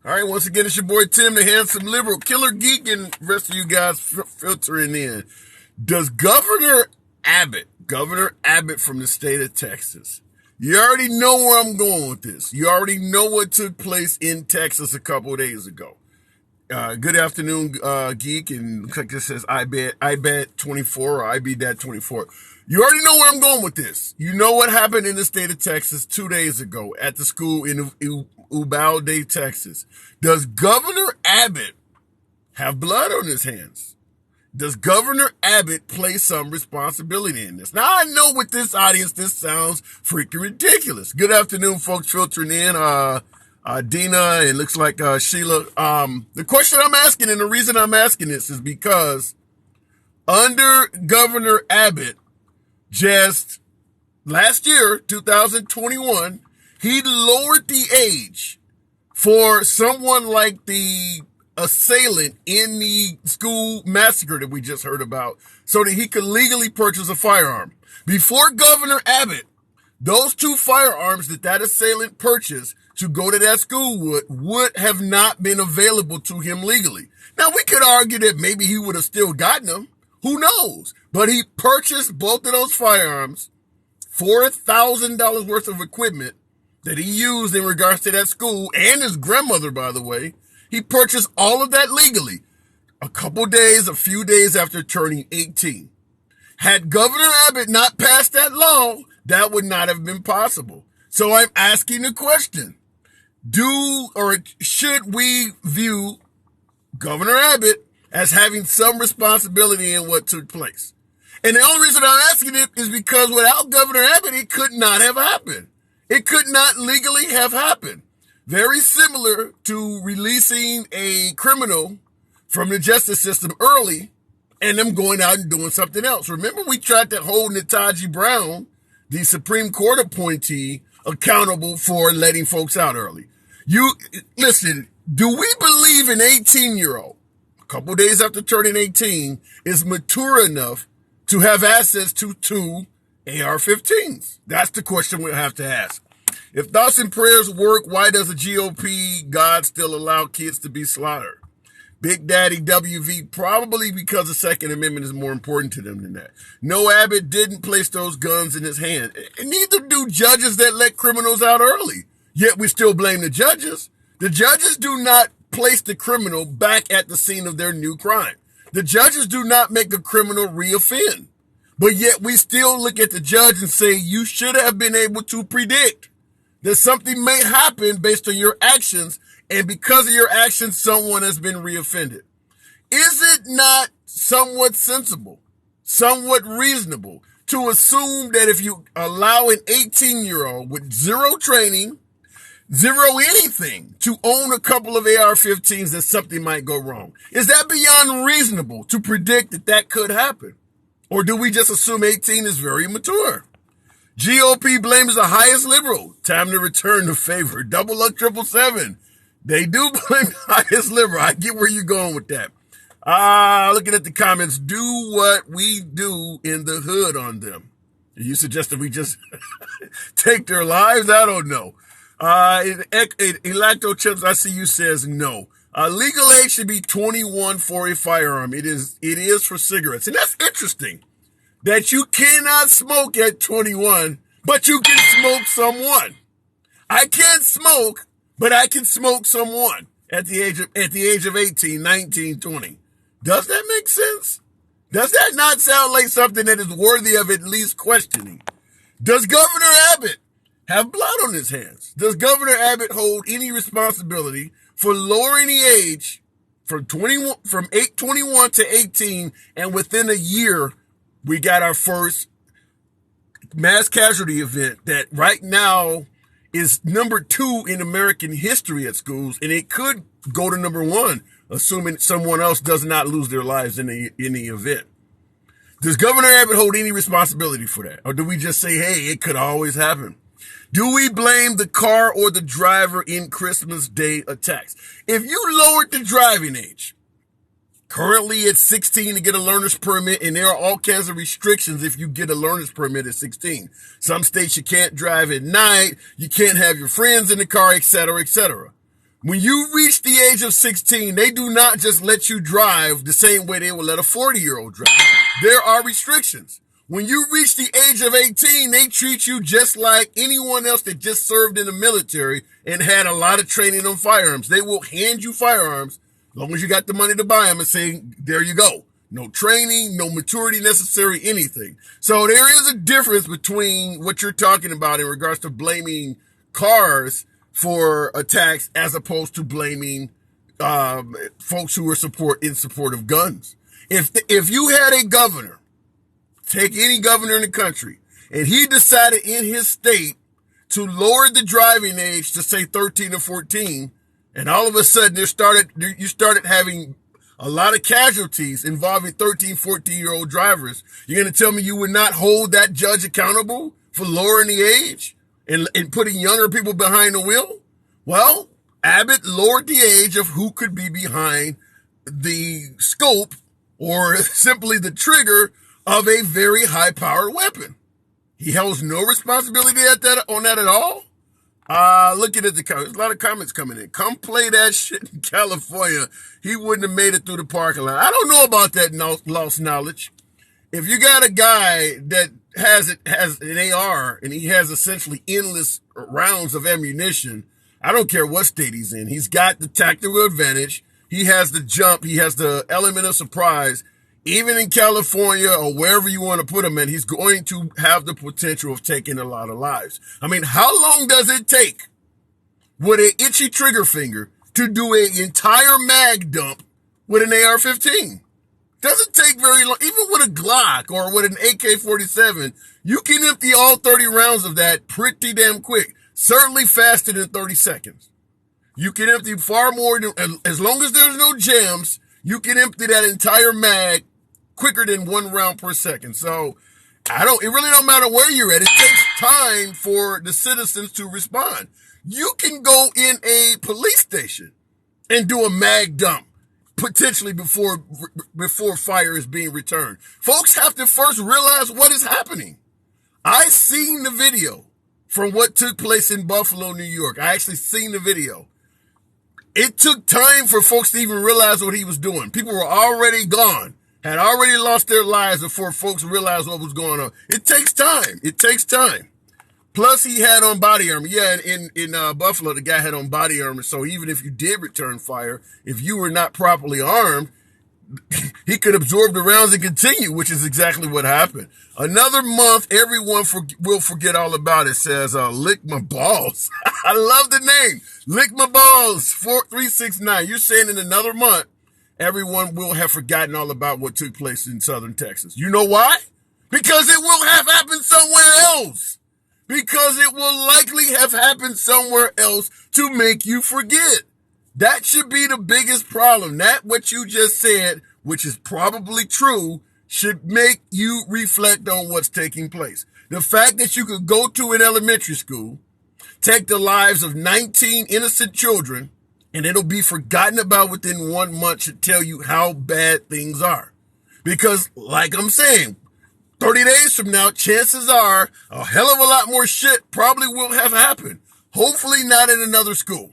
All right, once again, it's your boy Tim, the handsome liberal, killer geek, and the rest of you guys filtering in. Does Governor Abbott from the state of Texas, you already know where I'm going with this. You already know what took place in Texas a couple of days ago. Good afternoon, geek, and looks like this says I bet 24 or I be that 24. You already know where I'm going with this. You know what happened in the state of Texas 2 days ago at the school in Uvalde, Texas. Does Governor Abbott have blood on his hands? Does Governor Abbott play some responsibility in this? Now, I know with this audience, this sounds freaking ridiculous. Good afternoon, folks filtering in. Dina, and looks like Sheila. The question I'm asking, and the reason I'm asking this is because under Governor Abbott, just last year, 2021, he lowered the age for someone like the assailant in the school massacre that we just heard about so that he could legally purchase a firearm. Before Governor Abbott, those two firearms that assailant purchased to go to that school would have not been available to him legally. Now, we could argue that maybe he would have still gotten them. Who knows? But he purchased both of those firearms, $4,000 worth of equipment that he used in regards to that school and his grandmother, by the way. He purchased all of that legally a few days after turning 18. Had Governor Abbott not passed that law, that would not have been possible. So I'm asking the question, should we view Governor Abbott as having some responsibility in what took place? And the only reason I'm asking it is because without Governor Abbott, it could not have happened. It could not legally have happened. Very similar to releasing a criminal from the justice system early and them going out and doing something else. Remember, we tried to hold Nataji Brown, the Supreme Court appointee, accountable for letting folks out early. Listen, do we believe an 18-year-old, a couple days after turning 18, is mature enough to have access to two AR-15s? That's the question we'll have to ask. If thoughts and prayers work, why does the GOP God still allow kids to be slaughtered? Big Daddy WV, probably because the Second Amendment is more important to them than that. No, Abbott didn't place those guns in his hand. And neither do judges that let criminals out early. Yet we still blame the judges. The judges do not place the criminal back at the scene of their new crime. The judges do not make a criminal reoffend. But yet we still look at the judge and say, you should have been able to predict that something may happen based on your actions, and because of your actions, someone has been reoffended. Is it not somewhat sensible, somewhat reasonable to assume that if you allow an 18-year-old with zero training, zero anything, to own a couple of AR-15s, that something might go wrong? Is that beyond reasonable to predict that could happen? Or do we just assume 18 is very mature? GOP blames the highest liberal. Time to return the favor. Double luck 777. They do blame the highest liberal. I get where you're going with that. Looking at the comments, do what we do in the hood on them. You suggest that we just take their lives? I don't know. Elacto Chips, I see you, says no. Legal age should be 21 for a firearm. It is for cigarettes. And that's interesting that you cannot smoke at 21, but you can smoke someone. I can't smoke, but I can smoke someone at the age of 18, 19, 20. Does that make sense? Does that not sound like something that is worthy of at least questioning? Does Governor Abbott have blood on his hands? Does Governor Abbott hold any responsibility for lowering the age from 21 to 18, and within a year, we got our first mass casualty event that right now is number 2 in American history at schools, and it could go to number 1, assuming someone else does not lose their lives in the event. Does Governor Abbott hold any responsibility for that? Or do we just say, hey, it could always happen? Do we blame the car or the driver in Christmas Day attacks? If you lowered the driving age, currently it's 16 to get a learner's permit, and there are all kinds of restrictions if you get a learner's permit at 16. Some states you can't drive at night, you can't have your friends in the car, etc., etc. When you reach the age of 16, they do not just let you drive the same way they will let a 40-year-old drive. There are restrictions. When you reach the age of 18, they treat you just like anyone else that just served in the military and had a lot of training on firearms. They will hand you firearms as long as you got the money to buy them and say, there you go. No training, no maturity necessary, anything. So there is a difference between what you're talking about in regards to blaming cars for attacks as opposed to blaming folks who are in support of guns. If you had a governor, take any governor in the country, and he decided in his state to lower the driving age to say 13 or 14, and all of a sudden you started having a lot of casualties involving 13, 14-year-old drivers, you're going to tell me you would not hold that judge accountable for lowering the age and putting younger people behind the wheel? Well, Abbott lowered the age of who could be behind the scope or simply the trigger of a very high-powered weapon. He holds no responsibility on that at all. Looking at the comments, a lot of comments coming in. Come play that shit in California. He wouldn't have made it through the parking lot. I don't know about that lost knowledge. If you got a guy that has an AR and he has essentially endless rounds of ammunition, I don't care what state he's in. He's got the tactical advantage. He has the jump. He has the element of surprise. Even in California or wherever you want to put him in, he's going to have the potential of taking a lot of lives. I mean, how long does it take with an itchy trigger finger to do an entire mag dump with an AR-15? Doesn't take very long. Even with a Glock or with an AK-47, you can empty all 30 rounds of that pretty damn quick. Certainly faster than 30 seconds. You can empty far more as long as there's no jams, you can empty that entire mag quicker than 1 round per second. So it really don't matter where you're at. It takes time for the citizens to respond. You can go in a police station and do a mag dump potentially before fire is being returned. Folks have to first realize what is happening. I seen the video from what took place in Buffalo, New York. I actually seen the video. It took time for folks to even realize what he was doing. People were already gone, had already lost their lives before folks realized what was going on. It takes time. It takes time. Plus, he had on body armor. Yeah, in Buffalo, the guy had on body armor. So even if you did return fire, if you were not properly armed, he could absorb the rounds and continue, which is exactly what happened. Another month, everyone will forget all about it, says Lick My Balls. I love the name. Lick My Balls, 4369. You're saying in another month, everyone will have forgotten all about what took place in southern Texas. You know why? Because it will have happened somewhere else. Because it will likely have happened somewhere else to make you forget. That should be the biggest problem. That what you just said, which is probably true, should make you reflect on what's taking place. The fact that you could go to an elementary school, take the lives of 19 innocent children, and it'll be forgotten about within 1 month should tell you how bad things are. Because, like I'm saying, 30 days from now, chances are a hell of a lot more shit probably will have happened. Hopefully not in another school.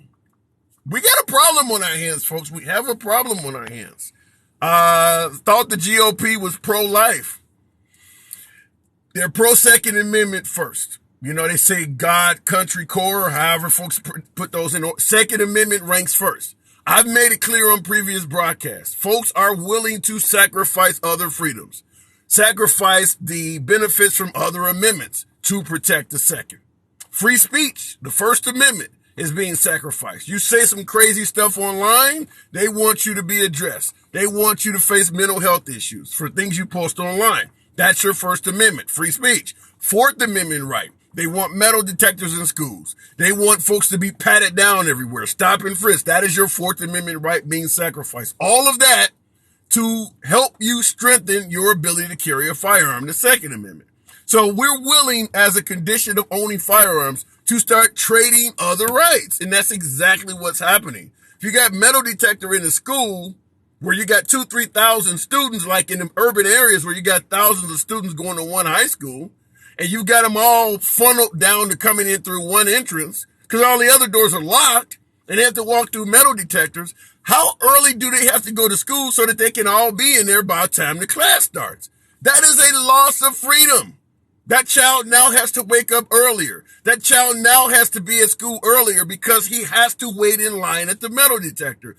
We got a problem on our hands, folks. We have a problem on our hands. Thought the GOP was pro-life. They're pro-Second Amendment first. You know, they say God, country, core, however folks put those in. Second Amendment ranks first. I've made it clear on previous broadcasts. Folks are willing to sacrifice other freedoms. Sacrifice the benefits from other amendments to protect the second. Free speech, the First Amendment, is being sacrificed. You say some crazy stuff online, they want you to be addressed. They want you to face mental health issues for things you post online. That's your First Amendment, free speech. Fourth Amendment right. They want metal detectors in schools. They want folks to be patted down everywhere. Stop and frisk. That is your Fourth Amendment right being sacrificed. All of that to help you strengthen your ability to carry a firearm, the Second Amendment. So we're willing, as a condition of owning firearms, to start trading other rights. And that's exactly what's happening. If you got metal detector in a school where you got 2,000-3,000 students, like in the urban areas where you got thousands of students going to one high school, and you got them all funneled down to coming in through one entrance because all the other doors are locked, and they have to walk through metal detectors, how early do they have to go to school so that they can all be in there by the time the class starts? That is a loss of freedom. That child now has to wake up earlier. That child now has to be at school earlier because he has to wait in line at the metal detector.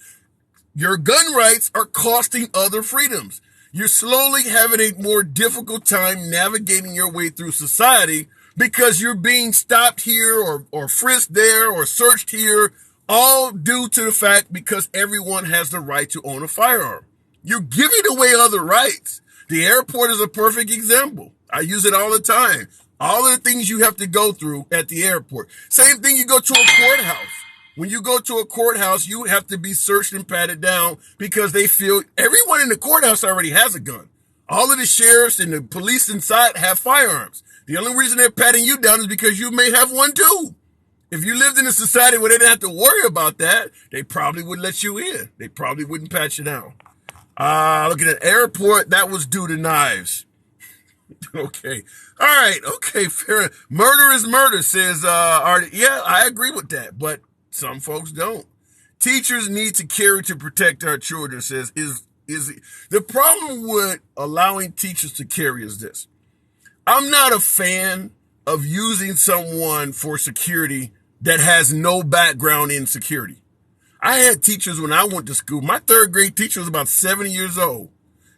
Your gun rights are costing other freedoms. You're slowly having a more difficult time navigating your way through society because you're being stopped here or frisked there or searched here, all due to the fact because everyone has the right to own a firearm. You're giving away other rights. The airport is a perfect example. I use it all the time. All of the things you have to go through at the airport. Same thing, you go to a courthouse. When you go to a courthouse, you have to be searched and patted down because they feel everyone in the courthouse already has a gun. All of the sheriffs and the police inside have firearms. The only reason they're patting you down is because you may have one too. If you lived in a society where they didn't have to worry about that, they probably would let you in. They probably wouldn't pat you down. Looking at airport, that was due to knives. Okay. All right. Okay. Fair. Murder is murder, says Artie. Yeah, I agree with that, but some folks don't. Teachers need to carry to protect our children, says is the problem with allowing teachers to carry is this. I'm not a fan of using someone for security that has no background in security. I had teachers when I went to school. My third grade teacher was about 70 years old.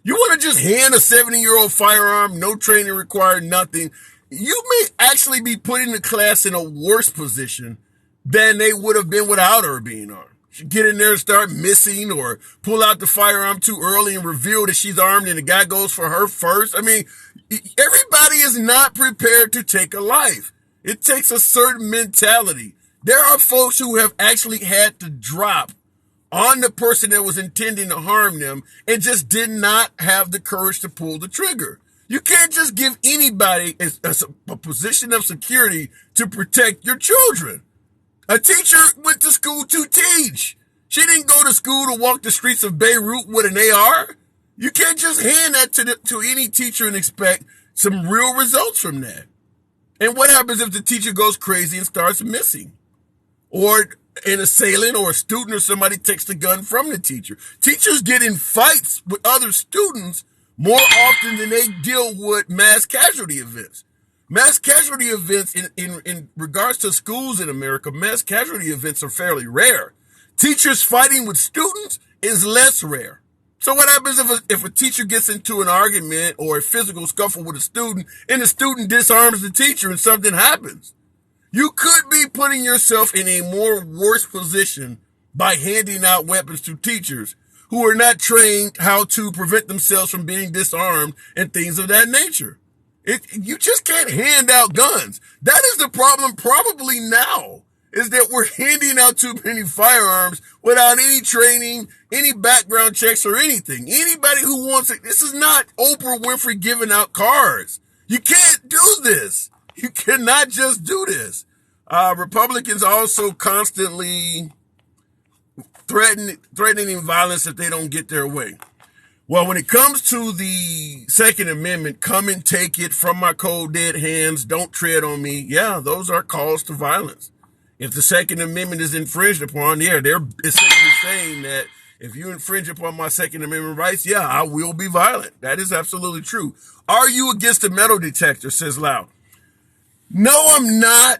You want to just hand a 70-year-old firearm, no training required, nothing. You may actually be putting the class in a worse position than they would have been without her being armed. She get in there and start missing or pull out the firearm too early and reveal that she's armed and the guy goes for her first. I mean, everybody is not prepared to take a life. It takes a certain mentality. There are folks who have actually had to drop on the person that was intending to harm them and just did not have the courage to pull the trigger. You can't just give anybody a position of security to protect your children. A teacher went to school to teach. She didn't go to school to walk the streets of Beirut with an AR. You can't just hand that to any teacher and expect some real results from that. And what happens if the teacher goes crazy and starts missing? Or an assailant or a student or somebody takes the gun from the teacher. Teachers get in fights with other students more often than they deal with mass casualty events. Mass casualty events in regards to schools in America, mass casualty events are fairly rare. Teachers fighting with students is less rare. So what happens if a teacher gets into an argument or a physical scuffle with a student and the student disarms the teacher and something happens? You could be putting yourself in a more worse position by handing out weapons to teachers who are not trained how to prevent themselves from being disarmed and things of that nature. You just can't hand out guns. That is the problem probably now, is that we're handing out too many firearms without any training, any background checks or anything. Anybody who wants it, this is not Oprah Winfrey giving out cards. You can't do this. You cannot just do this. Republicans also constantly threatening violence if they don't get their way. Well, when it comes to the Second Amendment, come and take it from my cold dead hands, don't tread on me. Yeah, those are calls to violence. If the Second Amendment is infringed upon, they're essentially saying that if you infringe upon my Second Amendment rights, yeah, I will be violent. That is absolutely true. Are you against the metal detector, says Lau? No, I'm not.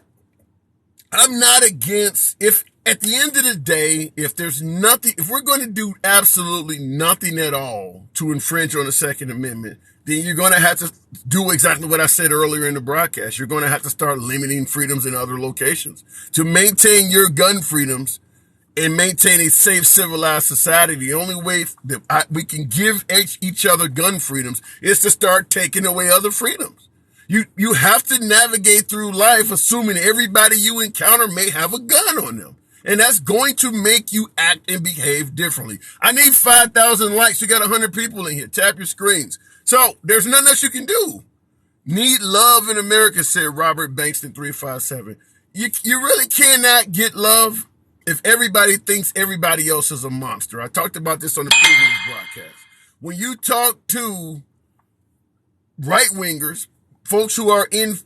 I'm not against, if at the end of the day, if there's nothing, if we're going to do absolutely nothing at all to infringe on the Second Amendment, then you're going to have to do exactly what I said earlier in the broadcast. You're going to have to start limiting freedoms in other locations. To maintain your gun freedoms and maintain a safe, civilized society, the only way that we can give each other gun freedoms is to start taking away other freedoms. You have to navigate through life assuming everybody you encounter may have a gun on them. And that's going to make you act and behave differently. I need 5,000 likes. You got 100 people in here. Tap your screens. So there's nothing else you can do. Need love in America, said Robert Bankston 357. You really cannot get love if everybody thinks everybody else is a monster. I talked about this on the previous broadcast. When you talk to right-wingers, folks who are in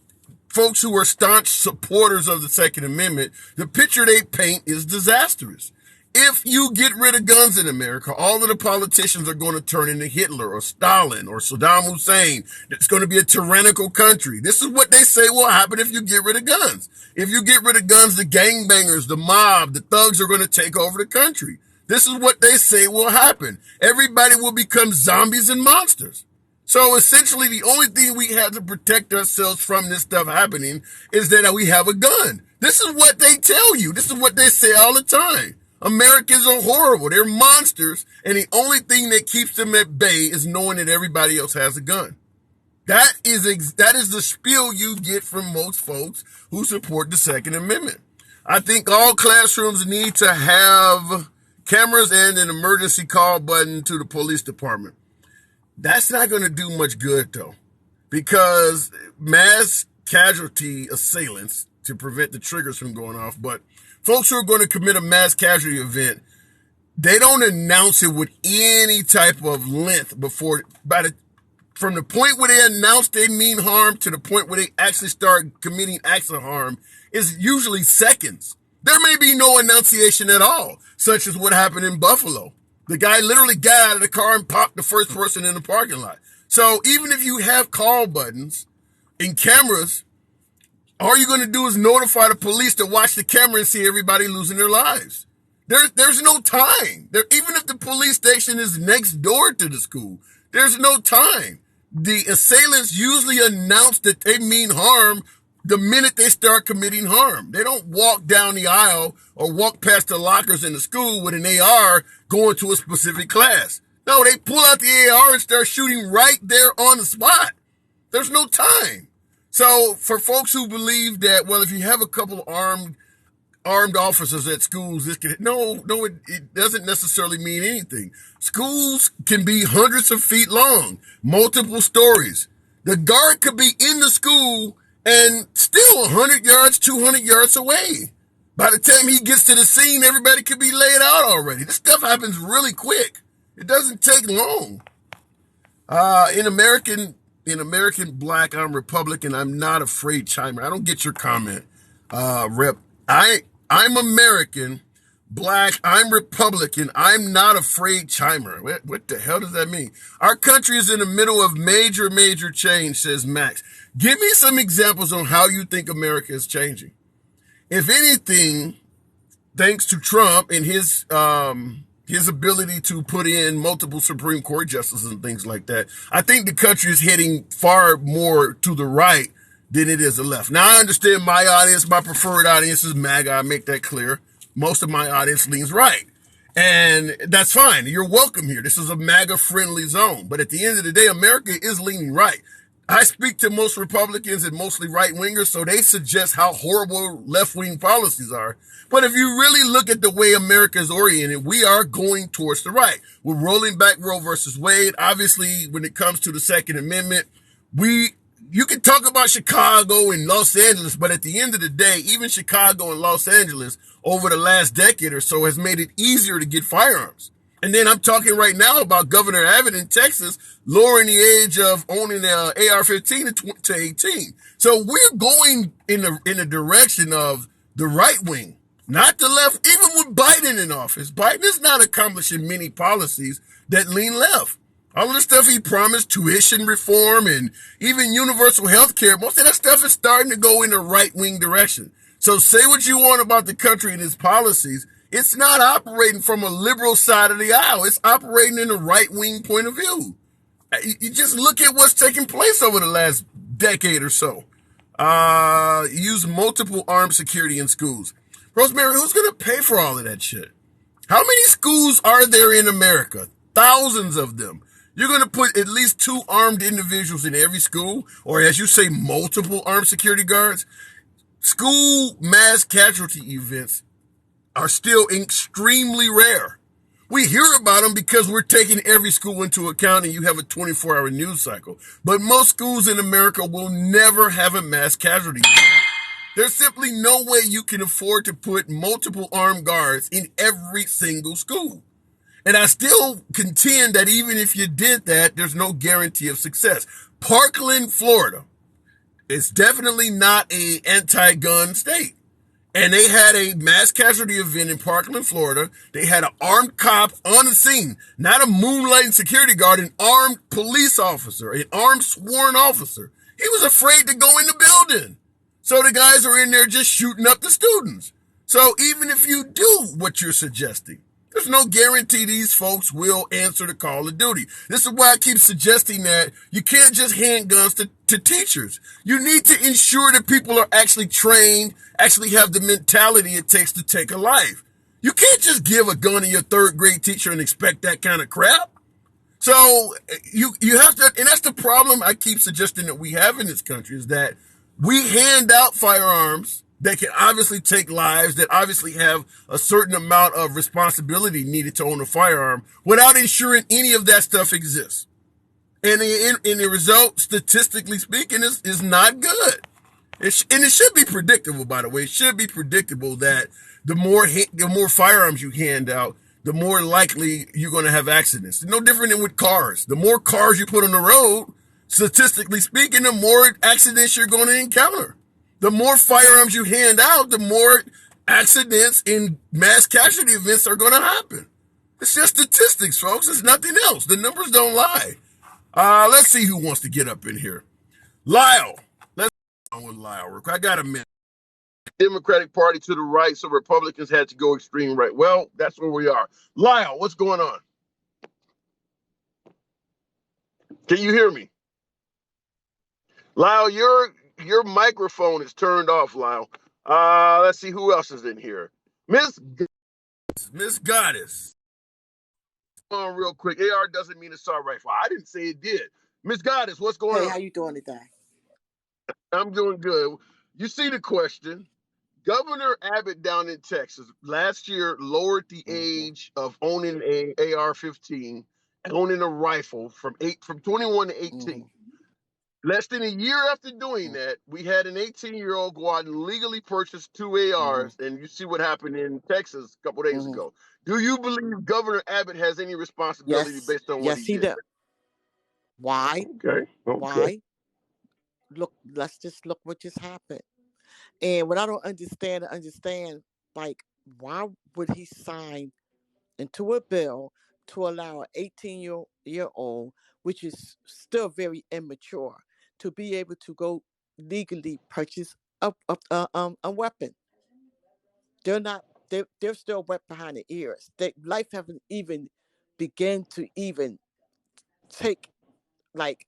folks who are staunch supporters of the Second Amendment, the picture they paint is disastrous. If you get rid of guns in America, all of the politicians are going to turn into Hitler or Stalin or Saddam Hussein. It's going to be a tyrannical country. This is what they say will happen if you get rid of guns. If you get rid of guns, the gangbangers, the mob, the thugs are going to take over the country. This is what they say will happen. Everybody will become zombies and monsters. So essentially, the only thing we have to protect ourselves from this stuff happening is that we have a gun. This is what they tell you. This is what they say all the time. Americans are horrible. They're monsters. And the only thing that keeps them at bay is knowing that everybody else has a gun. That is the spiel you get from most folks who support the Second Amendment. I think all classrooms need to have cameras and an emergency call button to the police department. That's not going to do much good, though, because mass casualty assailants, to prevent the triggers from going off, but folks who are going to commit a mass casualty event, they don't announce it with any type of length from the point where they announce they mean harm to the point where they actually start committing acts of harm is usually seconds. There may be no annunciation at all, such as what happened in Buffalo. The guy literally got out of the car and popped the first person in the parking lot. So even if you have call buttons and cameras, all you're going to do is notify the police to watch the camera and see everybody losing their lives. There's no time. Even if the police station is next door to the school, there's no time. The assailants usually announce that they mean harm the minute they start committing harm. They don't walk down the aisle or walk past the lockers in the school with an AR going to a specific class. No, they pull out the AR and start shooting right there on the spot. There's no time. So for folks who believe that, well, if you have a couple armed officers at schools, it doesn't necessarily mean anything. Schools can be hundreds of feet long, multiple stories. The guard could be in the school and still 100 yards, 200 yards away. By the time he gets to the scene, everybody could be laid out already. This stuff happens really quick. It doesn't take long. In American Black, I'm Republican. I'm not afraid chimer. I don't get your comment, Rep. I'm American Black. I'm Republican. I'm not afraid chimer. What the hell does that mean? Our country is in the middle of major, major change, says Max. Give me some examples on how you think America is changing. If anything, thanks to Trump and his ability to put in multiple Supreme Court justices and things like that, I think the country is heading far more to the right than it is the left. Now, I understand my audience, my preferred audience is MAGA. I make that clear. Most of my audience leans right. And that's fine. You're welcome here. This is a MAGA-friendly zone. But at the end of the day, America is leaning right. I speak to most Republicans and mostly right-wingers, so they suggest how horrible left-wing policies are. But if you really look at the way America is oriented, we are going towards the right. We're rolling back Roe versus Wade. Obviously, when it comes to the Second Amendment, you can talk about Chicago and Los Angeles, but at the end of the day, even Chicago and Los Angeles over the last decade or so has made it easier to get firearms. And then I'm talking right now about Governor Abbott in Texas lowering the age of owning an AR-15 to 18. So we're going in the direction of the right wing, not the left. Even with Biden in office, Biden is not accomplishing many policies that lean left. All of the stuff he promised, tuition reform and even universal health care, most of that stuff is starting to go in the right-wing direction. So say what you want about the country and its policies, it's not operating from a liberal side of the aisle. It's operating in a right-wing point of view. You just look at what's taking place over the last decade or so. Use multiple armed security in schools. Rosemary, who's going to pay for all of that shit? How many schools are there in America? Thousands of them. You're going to put at least 2 armed individuals in every school, or as you say, multiple armed security guards. School mass casualty events are still extremely rare. We hear about them because we're taking every school into account and you have a 24-hour news cycle. But most schools in America will never have a mass casualty event. There's simply no way you can afford to put multiple armed guards in every single school. And I still contend that even if you did that, there's no guarantee of success. Parkland, Florida. It's definitely not a anti-gun state. And they had a mass casualty event in Parkland, Florida. They had an armed cop on the scene, not a moonlighting security guard, an armed police officer, an armed sworn officer. He was afraid to go in the building. So the guys are in there just shooting up the students. So even if you do what you're suggesting, there's no guarantee these folks will answer the call of duty. This is why I keep suggesting that you can't just hand guns to teachers. You need to ensure that people are actually trained, actually have the mentality it takes to take a life. You can't just give a gun to your third grade teacher and expect that kind of crap. So you have to, and that's the problem I keep suggesting that we have in this country, is that we hand out firearms that can obviously take lives, that obviously have a certain amount of responsibility needed to own a firearm, without ensuring any of that stuff exists. And the result, statistically speaking, is not good. And it should be predictable, by the way. It should be predictable that the more firearms you hand out, the more likely you're going to have accidents. It's no different than with cars. The more cars you put on the road, statistically speaking, the more accidents you're going to encounter. The more firearms you hand out, the more accidents and mass casualty events are going to happen. It's just statistics, folks. It's nothing else. The numbers don't lie. Let's see who wants to get up in here. Lyle. Let's go with Lyle. I got a minute. Democratic Party to the right, so Republicans had to go extreme right. Well, that's where we are. Lyle, what's going on? Can you hear me? Lyle, your microphone is turned off, Lyle. Let's see who else is in here. Miss Goddess. On real quick. AR doesn't mean assault rifle. I didn't say it did. Miss Goddess, what's going on? Hey, how you doing today? I'm doing good. You see the question. Governor Abbott down in Texas last year lowered the age of owning a AR-15 and owning a rifle from 21 to 18. Less than a year after doing that, we had an 18-year-old go out and legally purchase 2 ARs, and you see what happened in Texas a couple days ago. Do you believe Governor Abbott has any responsibility based on what he did? Why? Okay. Why? Look, let's just look what just happened. And what I don't understand, like, why would he sign into a bill to allow an 18-year-old, which is still very immature, to be able to go legally purchase a weapon? They're still wet behind the ears. Life haven't even begun to even take like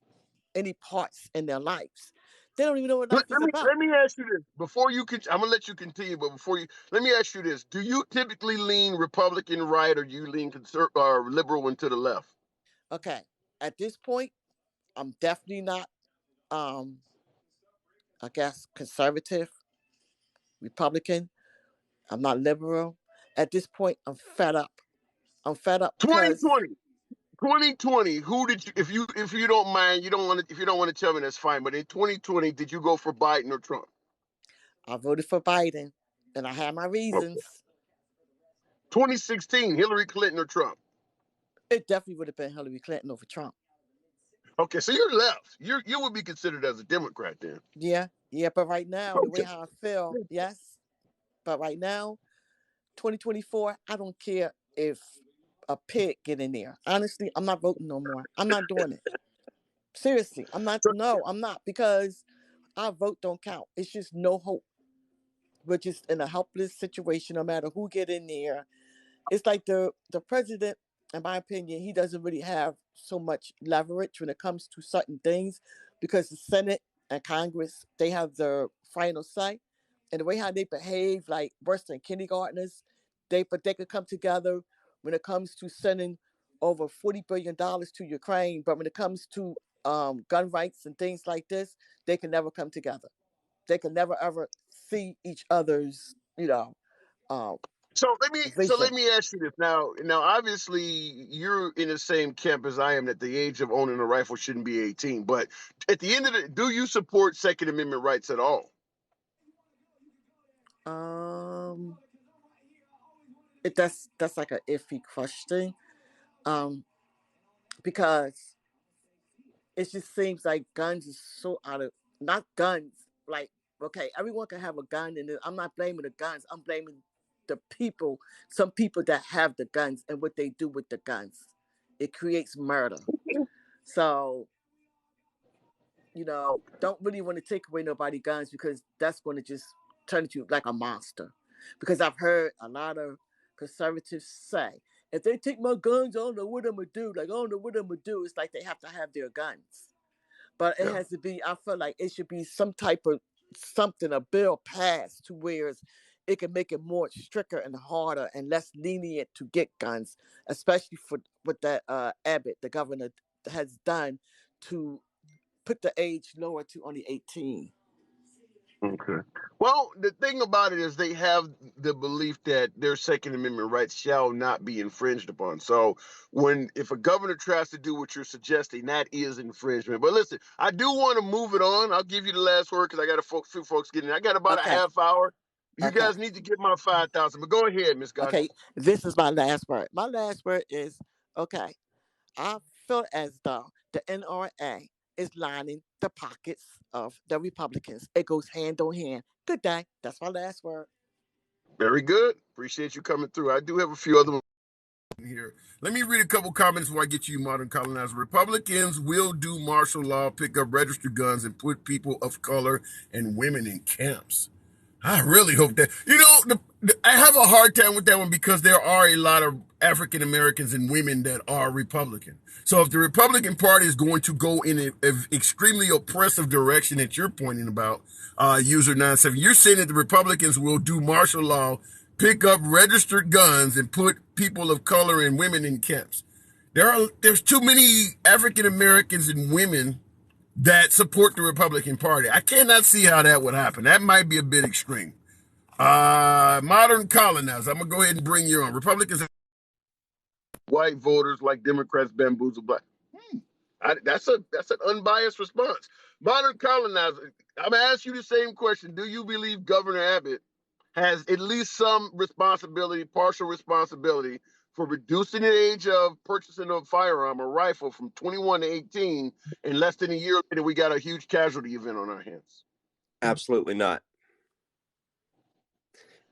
any parts in their lives. They don't even know what life is about. Let me ask you this before you can. I'm gonna let you continue, but let me ask you this: do you typically lean Republican right, or do you lean or liberal and to the left? Okay, at this point, I'm definitely not. I guess conservative, Republican. I'm not liberal. At this point, I'm fed up. I'm fed up because 2020. Who did you? If you don't mind, you don't want to. If you don't want to tell me, that's fine. But in 2020, did you go for Biden or Trump? I voted for Biden, and I had my reasons. Okay. 2016, Hillary Clinton or Trump? It definitely would have been Hillary Clinton over Trump. Okay, so you're left. You would be considered as a Democrat then. Yeah, but right now, the way how I feel, yes. But right now, 2024, I don't care if a pig get in there. Honestly, I'm not voting no more. I'm not doing it. Seriously, I'm not. No, I'm not, because our vote don't count. It's just no hope. We're just in a helpless situation no matter who get in there. It's like the president, in my opinion, he doesn't really have so much leverage when it comes to certain things, because the Senate and Congress, they have the final say. And the way how they behave, like worse than kindergartners, but they could come together when it comes to sending over $40 billion to Ukraine. But when it comes to gun rights and things like this, they can never come together. They can never ever see each other's, So let me ask you this now. Now, obviously, you're in the same camp as I am, that the age of owning a rifle shouldn't be 18. But at the end of it, do you support Second Amendment rights at all? That's like an iffy question, because it just seems like guns is so out of not guns. Like, okay, everyone can have a gun, and I'm not blaming the guns. I'm blaming the people. Some people that have the guns and what they do with the guns. It creates murder. So, don't really want to take away nobody guns, because that's going to just turn into like a monster. Because I've heard a lot of conservatives say, if they take my guns, I don't know what I'm gonna do. Like, I don't know what I'm gonna do. It's like they have to have their guns. But it Yeah. has to be, I feel like it should be some type of something, a bill passed to where it can make it more stricter and harder and less lenient to get guns, especially for what that Abbott, the governor, has done to put the age lower to only 18. Okay. Well, the thing about it is they have the belief that their Second Amendment rights shall not be infringed upon. So if a governor tries to do what you're suggesting, that is infringement. But listen, I do want to move it on. I'll give you the last word because I got a few folks getting in. I got about a Okay, half hour. You okay, guys need to get my 5,000. But go ahead, Miss Gotti. okay. This is my last word. My last word is, okay, I feel as though the NRA is lining the pockets of the Republicans. It goes hand on hand. Good day. That's my last word. Very good. Appreciate you coming through. I do have a few other here. Let me read a couple comments before I get to you, modern colonizer. Republicans will do martial law, pick up registered guns, and put people of color and women in camps. I really hope that, I have a hard time with that one because there are a lot of African Americans and women that are Republican. So if the Republican Party is going to go in an extremely oppressive direction that you're pointing about, user 97, you're saying that the Republicans will do martial law, pick up registered guns, and put people of color and women in camps. There's too many African Americans and women that support the Republican Party. I cannot see how that would happen. That might be a bit extreme. Modern colonizer, I'm gonna go ahead and bring you on. Republicans, white voters like Democrats bamboozle black. That's an unbiased response. Modern colonizer, I'm gonna ask you the same question. Do you believe Governor Abbott has at least some responsibility, partial responsibility, for reducing the age of purchasing a firearm, a rifle, from 21 to 18 in less than a year later? We got a huge casualty event on our hands. Absolutely not.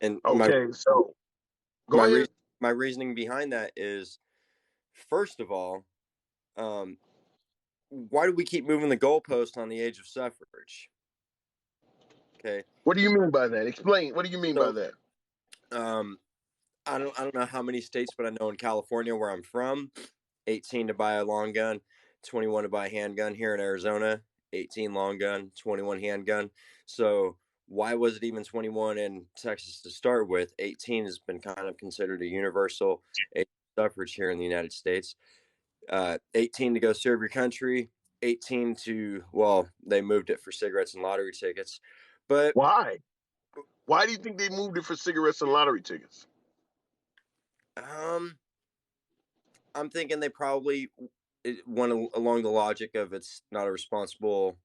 And okay, so go ahead. My reasoning behind that is, first of all, why do we keep moving the goalpost on the age of suffrage? Okay. What do you mean by that? Explain. What do you mean by that? I don't know how many states, but I know in California, where I'm from, 18 to buy a long gun, 21 to buy a handgun. Here in Arizona, 18 long gun, 21 handgun. So why was it even 21 in Texas to start with? 18 has been kind of considered a universal age of suffrage here in the United States. 18 to go serve your country, 18 to, well, they moved it for cigarettes and lottery tickets. But why? Why do you think they moved it for cigarettes and lottery tickets? I'm thinking they probably went along the logic of it's not a responsible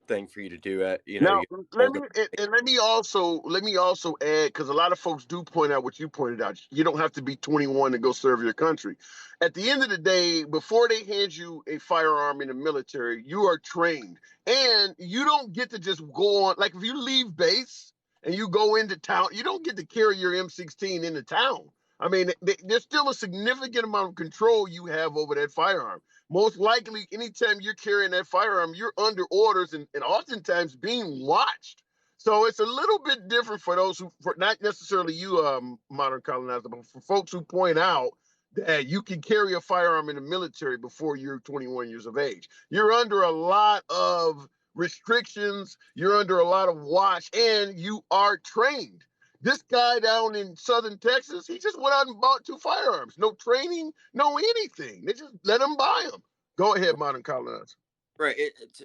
thing for you to do it. Now, let me also add, because a lot of folks do point out what you pointed out. You don't have to be 21 to go serve your country. At the end of the day, before they hand you a firearm in the military, you are trained, and you don't get to just go on. Like, if you leave base and you go into town, you don't get to carry your M16 into town. I mean, there's still a significant amount of control you have over that firearm. Most likely, anytime you're carrying that firearm, you're under orders and oftentimes being watched. So it's a little bit different for those for not necessarily you, modern colonizer, but for folks who point out that you can carry a firearm in the military before you're 21 years of age. You're under a lot of restrictions, you're under a lot of watch, and you are trained. This guy down in southern Texas, he just went out and bought 2 firearms. No training, no anything. They just let him buy them. Go ahead, modern colonizer. Right.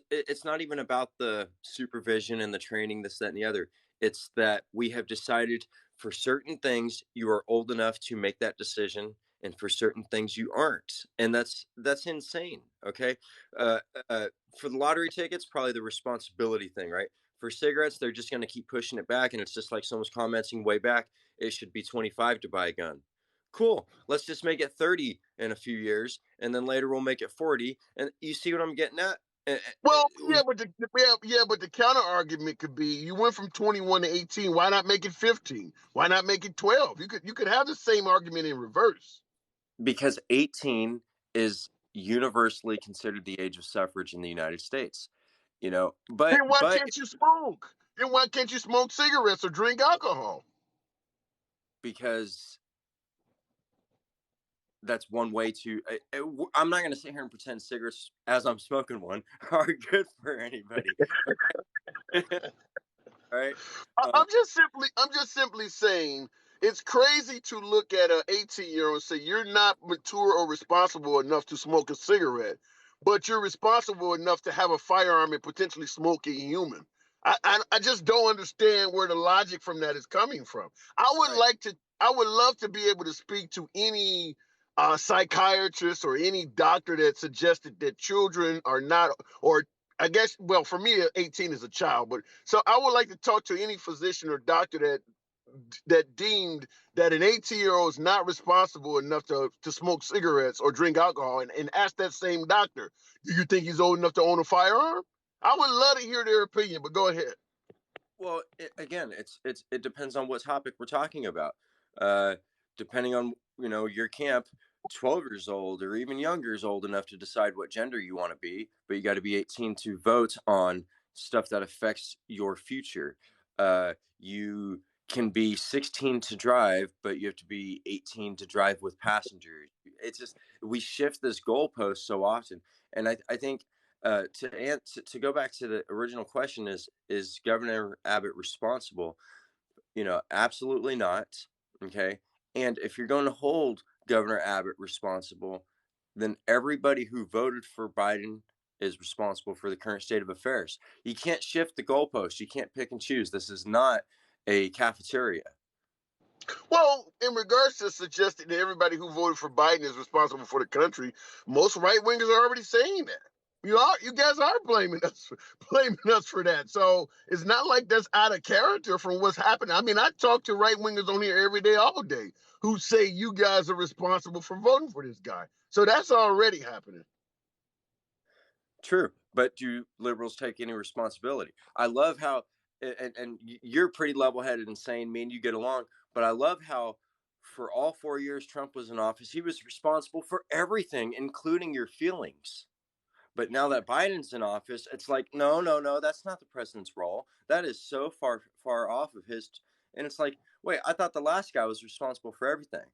It's not even about the supervision and the training, this, that, and the other. It's that we have decided for certain things you are old enough to make that decision, and for certain things you aren't. And that's insane. Okay. For the lottery tickets, probably the responsibility thing, right? For cigarettes, they're just going to keep pushing it back. And it's just like someone's commenting way back, it should be 25 to buy a gun. Cool. Let's just make it 30 in a few years, and then later we'll make it 40. And you see what I'm getting at? Well, but the counter argument could be you went from 21 to 18. Why not make it 15? Why not make it 12? You could have the same argument in reverse. Because 18 is universally considered the age of suffrage in the United States. But Then why can't you smoke? Then why can't you smoke cigarettes or drink alcohol? because that's one way to. I'm not going to sit here and pretend cigarettes, as I'm smoking one, are good for anybody. All right. I'm just simply saying it's crazy to look at an 18-year-old and say you're not mature or responsible enough to smoke a cigarette, but you're responsible enough to have a firearm and potentially smoke a human. I just don't understand where the logic from that is coming from. I would love to be able to speak to any psychiatrist or any doctor that suggested that children are not, or I guess, well, for me, 18 is a child, but so I would like to talk to any physician or doctor that deemed that an 18-year-old is not responsible enough to smoke cigarettes or drink alcohol, and ask that same doctor, do you think he's old enough to own a firearm? I would love to hear their opinion, but go ahead. Well, again, it depends on what topic we're talking about. Depending on your camp, 12 years old or even younger is old enough to decide what gender you want to be, but you got to be 18 to vote on stuff that affects your future. You can be 16 to drive, but you have to be 18 to drive with passengers. It's just we shift this goalpost so often, and I think to go back to the original question, is Governor Abbott responsible? Absolutely not. Okay. And if you're going to hold Governor Abbott responsible, then everybody who voted for Biden is responsible for the current state of affairs. You can't shift the goalposts. You can't pick and choose. This is not a cafeteria. Well, in regards to suggesting that everybody who voted for Biden is responsible for the country, most right wingers are already saying that. You guys are blaming us for that. So it's not like that's out of character from what's happening. I mean, I talk to right wingers on here every day, all day, who say you guys are responsible for voting for this guy. So that's already happening. True, but do liberals take any responsibility? I love how, and you're pretty level-headed and sane. Me and you get along, but I love how, for all 4 years Trump was in office, he was responsible for everything, including your feelings. But now that Biden's in office, it's like, no, that's not the president's role. That is so far off of his. And it's like, wait, I thought the last guy was responsible for everything.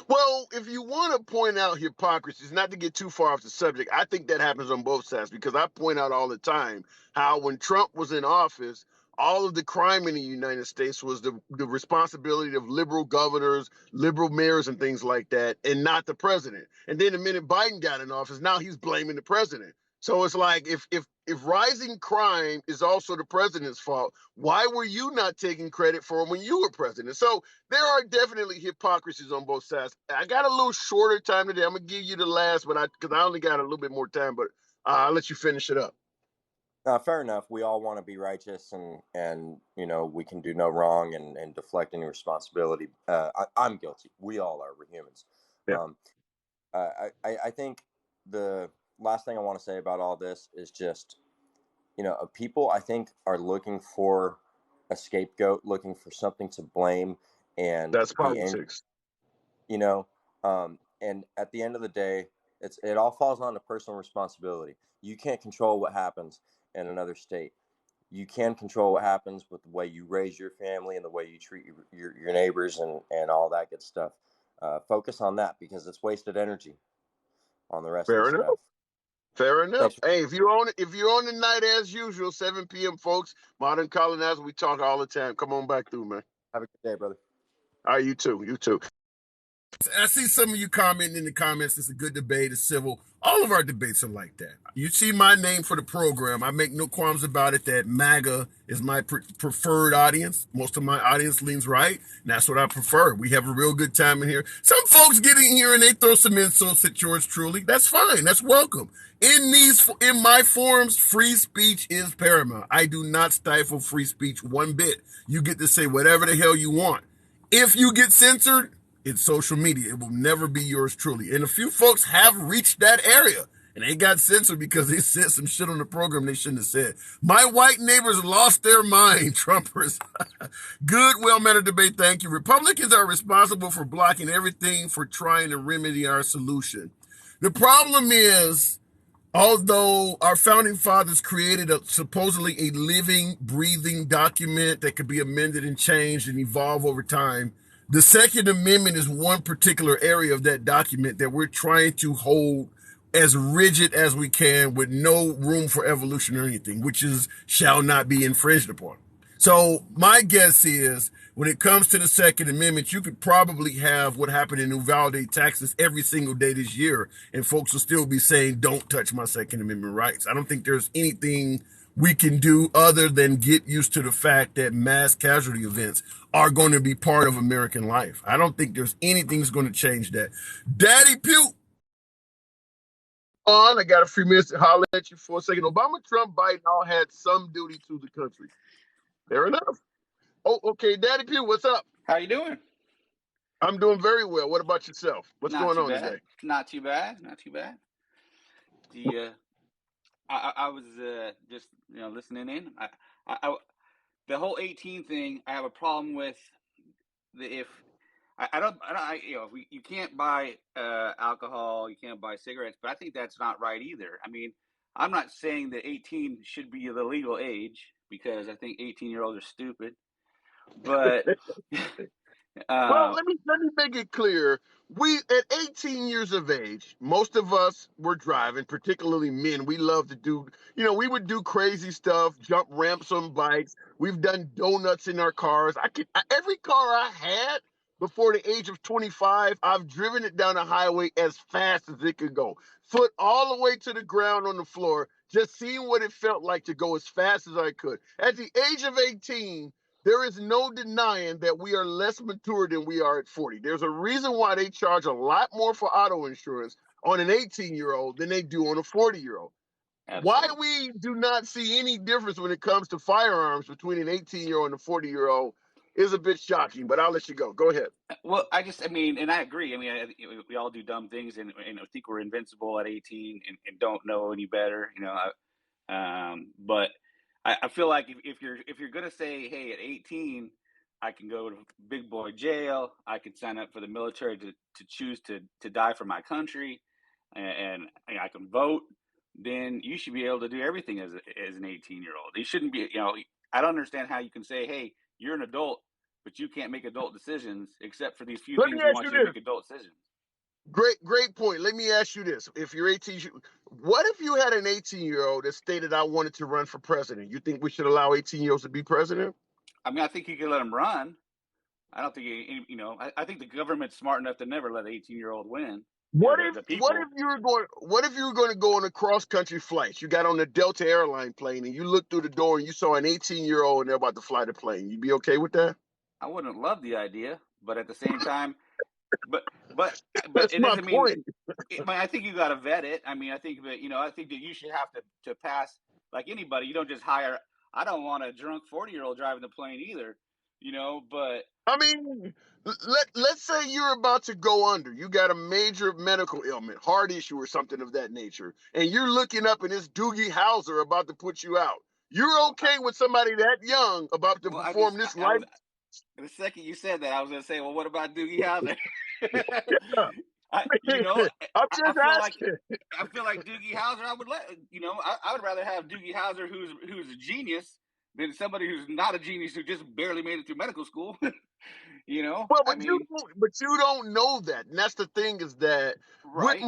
Well, if you want to point out hypocrisies, not to get too far off the subject, I think that happens on both sides, because I point out all the time how when Trump was in office, all of the crime in the United States was the responsibility of liberal governors, liberal mayors, and things like that, and not the president. And then the minute Biden got in office, now he's blaming the president. So it's like, if rising crime is also the president's fault, why were you not taking credit for it when you were president? So there are definitely hypocrisies on both sides. I got a little shorter time today. I'm gonna give you the last, but because I only got a little bit more time, but I'll let you finish it up. Fair enough. We all want to be righteous, and we can do no wrong and deflect any responsibility. I'm guilty. We all are. We're humans. Yeah. I think the last thing I want to say about all this is just, people, I think, are looking for a scapegoat, looking for something to blame, and that's politics. And at the end of the day, it all falls on to personal responsibility. You can't control what happens in another state. You can control what happens with the way you raise your family and the way you treat your neighbors and all that good stuff. Focus on that, because it's wasted energy on the rest of the stuff. Fair enough. Hey, if you're on the night as usual, 7 p.m., folks, Modern Colonizer, we talk all the time. Come on back through, man. Have a good day, brother. All right, you too. You too. I see some of you commenting in the comments. It's a good debate. It's civil. All of our debates are like that. You see my name for the program. I make no qualms about it that MAGA is my preferred audience. Most of my audience leans right, and that's what I prefer. We have a real good time in here. Some folks get in here and they throw some insults at yours truly. That's fine. That's welcome. In my forums, free speech is paramount. I do not stifle free speech one bit. You get to say whatever the hell you want. If you get censored, it's social media. It will never be yours truly. And a few folks have reached that area. And they got censored because they said some shit on the program they shouldn't have said. My white neighbors lost their mind, Trumpers. Good, well-mannered debate, thank you. Republicans are responsible for blocking everything for trying to remedy our solution. The problem is, although our founding fathers created supposedly a living, breathing document that could be amended and changed and evolve over time, the Second Amendment is one particular area of that document that we're trying to hold as rigid as we can with no room for evolution or anything, which is shall not be infringed upon. So my guess is when it comes to the Second Amendment, you could probably have what happened in Uvalde, Texas every single day this year, and folks will still be saying, don't touch my Second Amendment rights. I don't think there's anything we can do other than get used to the fact that mass casualty events are going to be part of American life. I don't think there's anything that's going to change that. Daddy Pew. I got a few minutes to holler at you for a second. Obama, Trump, Biden all had some duty to the country. Fair enough. Oh, okay. Daddy Pew, what's up? How you doing? I'm doing very well. What about yourself? What's going on today? Not too bad. Not too bad. I was just listening in. The whole 18 thing, I have a problem with. You can't buy alcohol, you can't buy cigarettes, but I think that's not right either. I mean, I'm not saying that 18 should be the legal age because I think 18-year-olds are stupid. But well, let me make it clear. We at 18 years of age, most of us were driving, particularly men. We love to do, we would do crazy stuff, jump ramps on bikes. We've done donuts in our cars. Every car I had before the age of 25, I've driven it down the highway as fast as it could go. Foot all the way to the ground on the floor, just seeing what it felt like to go as fast as I could. At the age of 18, there is no denying that we are less mature than we are at 40. There's a reason why they charge a lot more for auto insurance on an 18-year-old than they do on a 40-year-old. Why we do not see any difference when it comes to firearms between an 18-year-old and a 40-year-old is a bit shocking, but I'll let you go. Go ahead. Well, and I agree. I mean, we all do dumb things and think we're invincible at 18 and don't know any better, but I feel like if you're gonna say, hey, at 18, I can go to big boy jail, I can sign up for the military to choose to die for my country, and I can vote, then you should be able to do everything as an 18-year-old. You shouldn't be, I don't understand how you can say, hey, you're an adult, but you can't make adult decisions except for these few things we want you to make adult decisions. Great point. Let me ask you this. If you're 18, what if you had an 18-year-old that stated, I wanted to run for president? You think we should allow 18-year-olds to be president? I mean, I think you can let them run. I don't think, I think the government's smart enough to never let an 18-year-old win. What if you were going to go on a cross-country flight? You got on the Delta airline plane and you looked through the door and you saw an 18-year-old and they're about to fly the plane. You'd be okay with that? I wouldn't love the idea, but at the same time, but that's it my doesn't point. I think you got to vet it. I mean, I think that you should have to pass like anybody. You don't just hire. I don't want a drunk 40-year-old driving the plane either, But I mean, let's say you're about to go under. You got a major medical ailment, heart issue or something of that nature, and you're looking up and it's Doogie Howser about to put you out. You're okay with somebody that young about to perform this life? The second you said that, I was going to say, well, what about Doogie Howser? I'm just asking. I feel like Doogie Howser. I would rather have Doogie Howser, who's a genius, than somebody who's not a genius who just barely made it through medical school. Well, but you don't know that, and that's the thing is that right.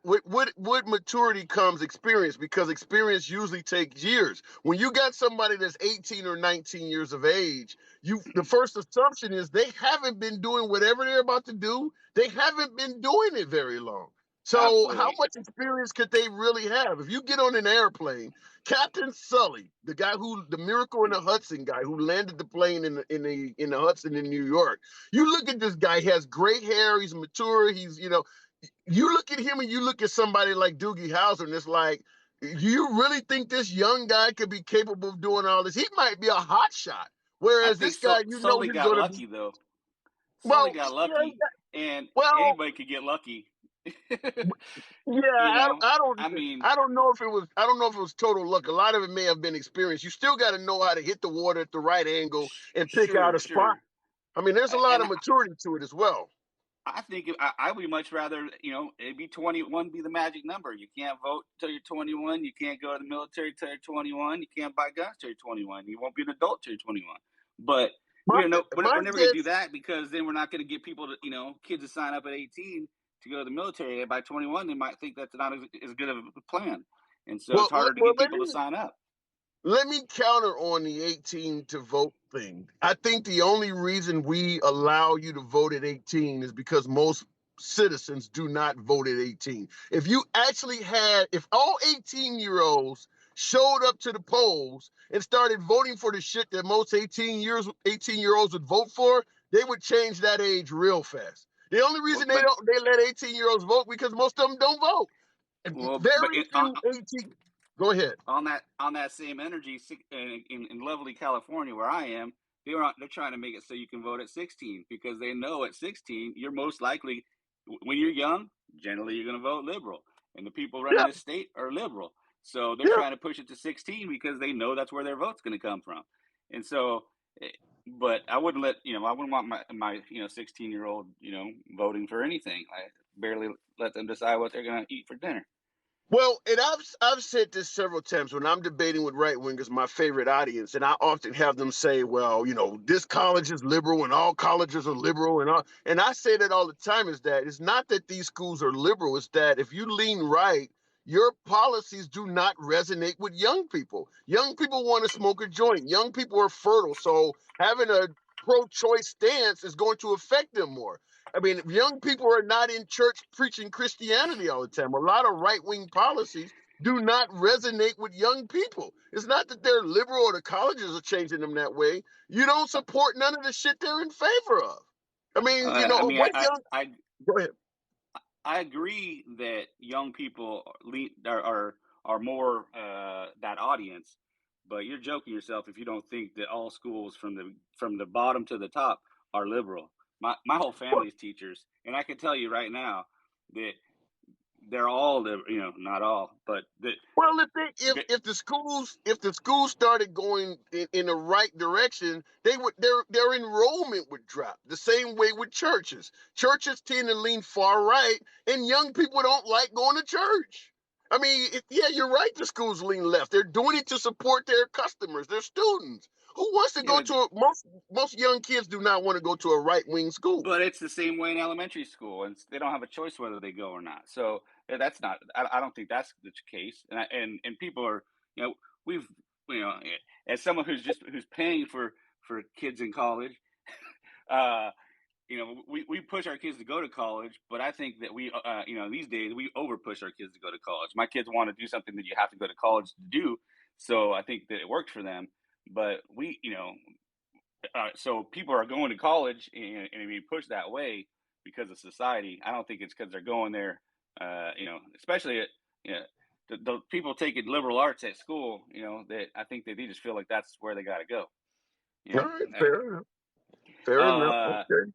with maturity comes experience, because experience usually takes years. When you got somebody that's 18 or 19 years of age, the first assumption is they haven't been doing whatever they're about to do. They haven't been doing it very long. So Absolutely. How much experience could they really have? If you get on an airplane, Captain Sully, the Miracle in the Hudson guy who landed the plane in the Hudson in New York, you look at this guy, he has great hair, he's mature, you look at him and you look at somebody like Doogie Howser and it's like, do you really think this young guy could be capable of doing all this? He might be a hot shot. Whereas this guy, Sully got lucky though. Sully got lucky, and anybody could get lucky. Yeah, You know, I don't I mean, I don't know if it was total luck. A lot of it may have been experience. You still got to know how to hit the water at the right angle and pick out sure, a spot. sure. I mean, there's a lot And of maturity to it as well. I think I would much rather, it'd be 21 be the magic number. You can't vote till you're 21. You can't go to the military till you're 21. You can't buy guns till you're 21. You won't be an adult till you're 21. But My we're mine never going to do says, that, because then we're not going to get people to, kids to sign up at 18 to go to the military. And by 21, they might think that's not as good of a plan. And so it's harder to well, get people to sign up. let me counter on the 18 to vote thing. I think the only reason we allow you to vote at 18 is because most citizens do not vote at 18. If all 18-year-olds showed up to the polls and started voting for the shit that most 18-year-olds would vote for, they would change that age real fast. The only reason But they let 18-year-olds vote because most of them don't vote. but Very few 18. Go ahead. on that same energy, in lovely California where I am, they're trying to make it so you can vote at 16, because they know at 16 you're most likely, when you're young, generally you're going to vote liberal, and the people running Yeah, this state are liberal. So they're yeah. trying to push it to 16 because they know that's where their vote's going to come from. And so, but I wouldn't I wouldn't want my 16-year-old voting for anything. I barely let them decide what they're going to eat for dinner. Well, and I've said this several times when I'm debating with right wingers, my favorite audience, and I often have them say, "Well, this college is liberal, and all colleges are liberal," and I say that all the time. Is that it's not that these schools are liberal; it's that if you lean right, your policies do not resonate with young people. Young people want to smoke a joint. Young people are fertile, so having a pro-choice stance is going to affect them more. I mean, young people are not in church preaching Christianity all the time. A lot of right wing policies do not resonate with young people. It's not that they're liberal or the colleges are changing them that way. You don't support none of the shit they're in favor of. I mean, I mean, what young. Go ahead. I agree that young people are more that audience, but you're joking yourself if you don't think that all schools from the bottom to the top are liberal. My whole Well, family is teachers, and I can tell you right now that they're all not all, but that Well, if the schools started going in the right direction, their enrollment would drop. The same way with churches. Churches tend to lean far right, and young people don't like going to church. I mean, yeah, you're right. The schools lean left. They're doing it to support their customers, their students. Who wants to go yeah, to most young kids do not want to go to a right wing school. but it's the same way in elementary school, and they don't have a choice whether they go or not. So that's not. I don't think that's the case. And people are, we've, you know, as someone who's paying for kids in college, uh, we push our kids to go to college, but I think that these days we over push our kids to go to college. My kids want to do something that you have to go to college to do, so I think that it worked for them. But so people are going to college and being pushed that way because of society. I don't think it's because they're going there, especially the people taking liberal arts at school. That I think that they just feel like that's where they got to go. You All know, right, fair enough. Fair enough. uh, Okay.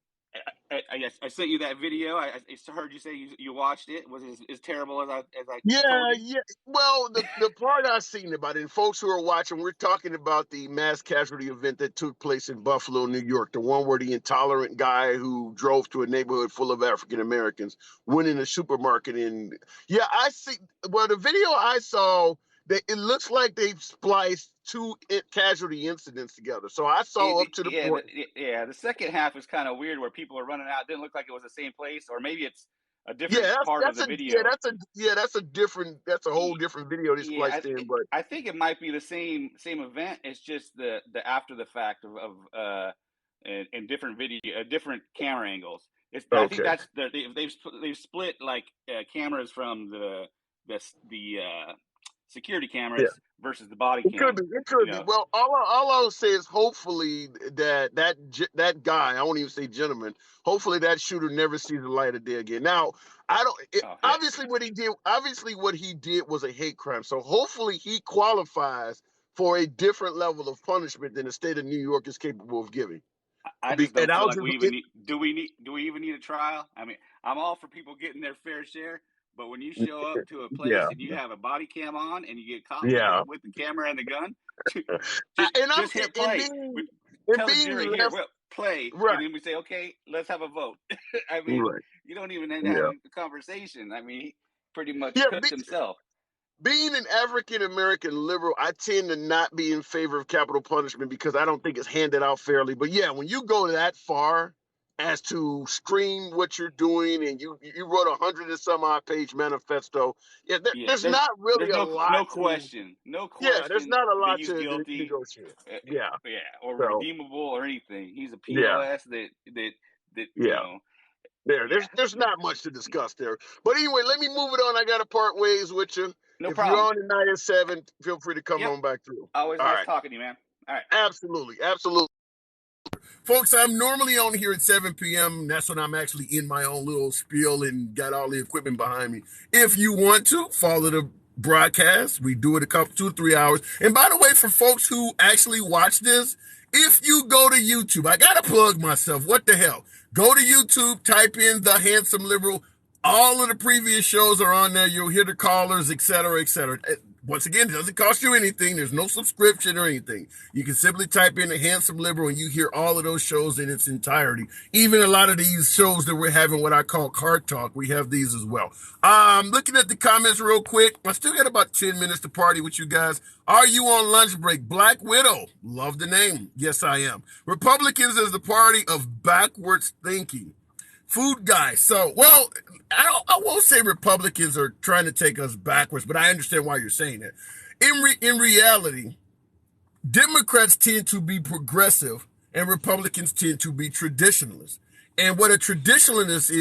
I sent you that video. I heard you say you watched it. Was it as terrible as I told Yeah, you? yeah. Well, the part I've seen about it, and folks who are watching, we're talking about the mass casualty event that took place in Buffalo, New York, the one where the intolerant guy who drove to a neighborhood full of African Americans went in a supermarket. And yeah, I see. Well, the video I saw, it looks like they've spliced two casualty incidents together. So I saw up to the point. Yeah. The second half is kind of weird, where people are running out. It didn't look like it was the same place, or maybe it's a Yeah, different part of the video. that's a whole different video they Yeah, spliced in, but I think it might be the same event. It's just the after the fact of in different different camera angles. I think okay. that's they've split like cameras from the security Yeah. cameras versus the body It could cam. be. It could be. Well, all I'll say is hopefully that guy, I won't even say gentleman, hopefully that shooter never sees the light of day again. Now, I don't Oh yeah. obviously what he did was a hate crime. So hopefully he qualifies for a different level of punishment than the state of New York is capable of giving. I just don't And feel I'll like just we even need. Do we even need a trial? I mean, I'm all for people getting their fair share, but when you show up to a place yeah, and you have a body cam on and you get caught with yeah. the camera and the gun, And I'm just hit and play. being Tell the being jury here, left well, play, right, and then we say, okay, let's have a vote. I mean, right, you don't even end up yeah, having a conversation. I mean, he pretty much yeah. cooked himself. Being an African American liberal, I tend to not be in favor of capital punishment because I don't think it's handed out fairly. But yeah, when you go that far as to scream what you're doing and you wrote 100 and some odd page manifesto, yeah, Yeah, there's not really there's a lot no to question, no yeah, there's question not a that lot he's to guilty. negotiate. Yeah, Yeah, or so redeemable or anything. He's a yeah, POS that yeah. yeah, There's not much to discuss there. But anyway, let me move it on. I got to part ways with you. no If you're problem. on the 97, feel free to come Yep, on back through. always All nice right. talking to you, man. All right. Absolutely. Absolutely. Folks, I'm normally on here at 7 p.m. That's when I'm actually in my own little spiel and got all the equipment behind me. If you want to follow the broadcast, we do it a couple, 2 or 3 hours. And by the way, for folks who actually watch this, if you go to YouTube, I got to plug myself. What the hell? Go to YouTube, type in The Handsome Liberal. All of the previous shows are on there. You'll hear the callers, et cetera, et cetera. Once again, it doesn't cost you anything. There's no subscription or anything. You can simply type in The Handsome Liberal and you hear all of those shows in its entirety. Even a lot of these shows that we're having, what I call Card Talk, we have these as well. Looking at the comments real quick. I still got about 10 minutes to party with you guys. Are you on lunch break? Black Widow. Love the name. Yes, I am. Republicans is the party of backwards thinking. Food guy. So, well, I won't say Republicans are trying to take us backwards, but I understand why you're saying that. In reality, Democrats tend to be progressive and Republicans tend to be traditionalists. And what a traditionalist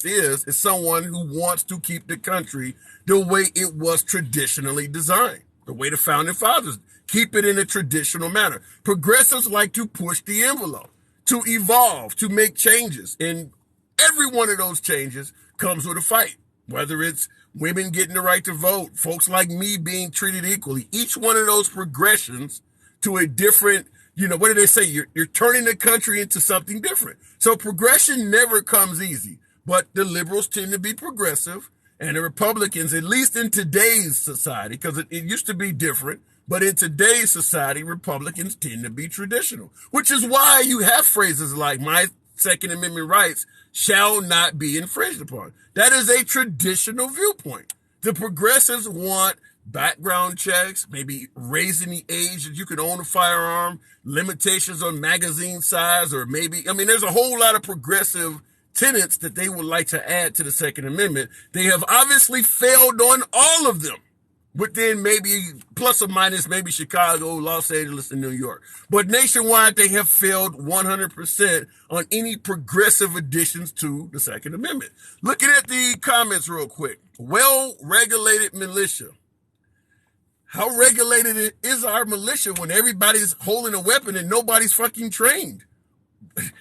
is someone who wants to keep the country the way it was traditionally designed, the way the founding fathers keep it in a traditional manner. Progressives like to push the envelope, to evolve, to make changes. And every one of those changes comes with a fight, whether it's women getting the right to vote, folks like me being treated equally. Each one of those progressions to a different, what do they say? You're turning the country into something different. So progression never comes easy, but the liberals tend to be progressive and the Republicans, at least in today's society, because it used to be different, but in today's society, Republicans tend to be traditional, which is why you have phrases like my Second Amendment rights shall not be infringed upon. That is a traditional viewpoint. The progressives want background checks, maybe raising the age that you can own a firearm, limitations on magazine size, or there's a whole lot of progressive tenets that they would like to add to the Second Amendment. They have obviously failed on all of them, within maybe plus or minus maybe Chicago, Los Angeles, and New York. But nationwide, they have failed 100% on any progressive additions to the Second Amendment. Looking at the comments real quick. Well-regulated militia. How regulated is our militia when everybody's holding a weapon and nobody's fucking trained?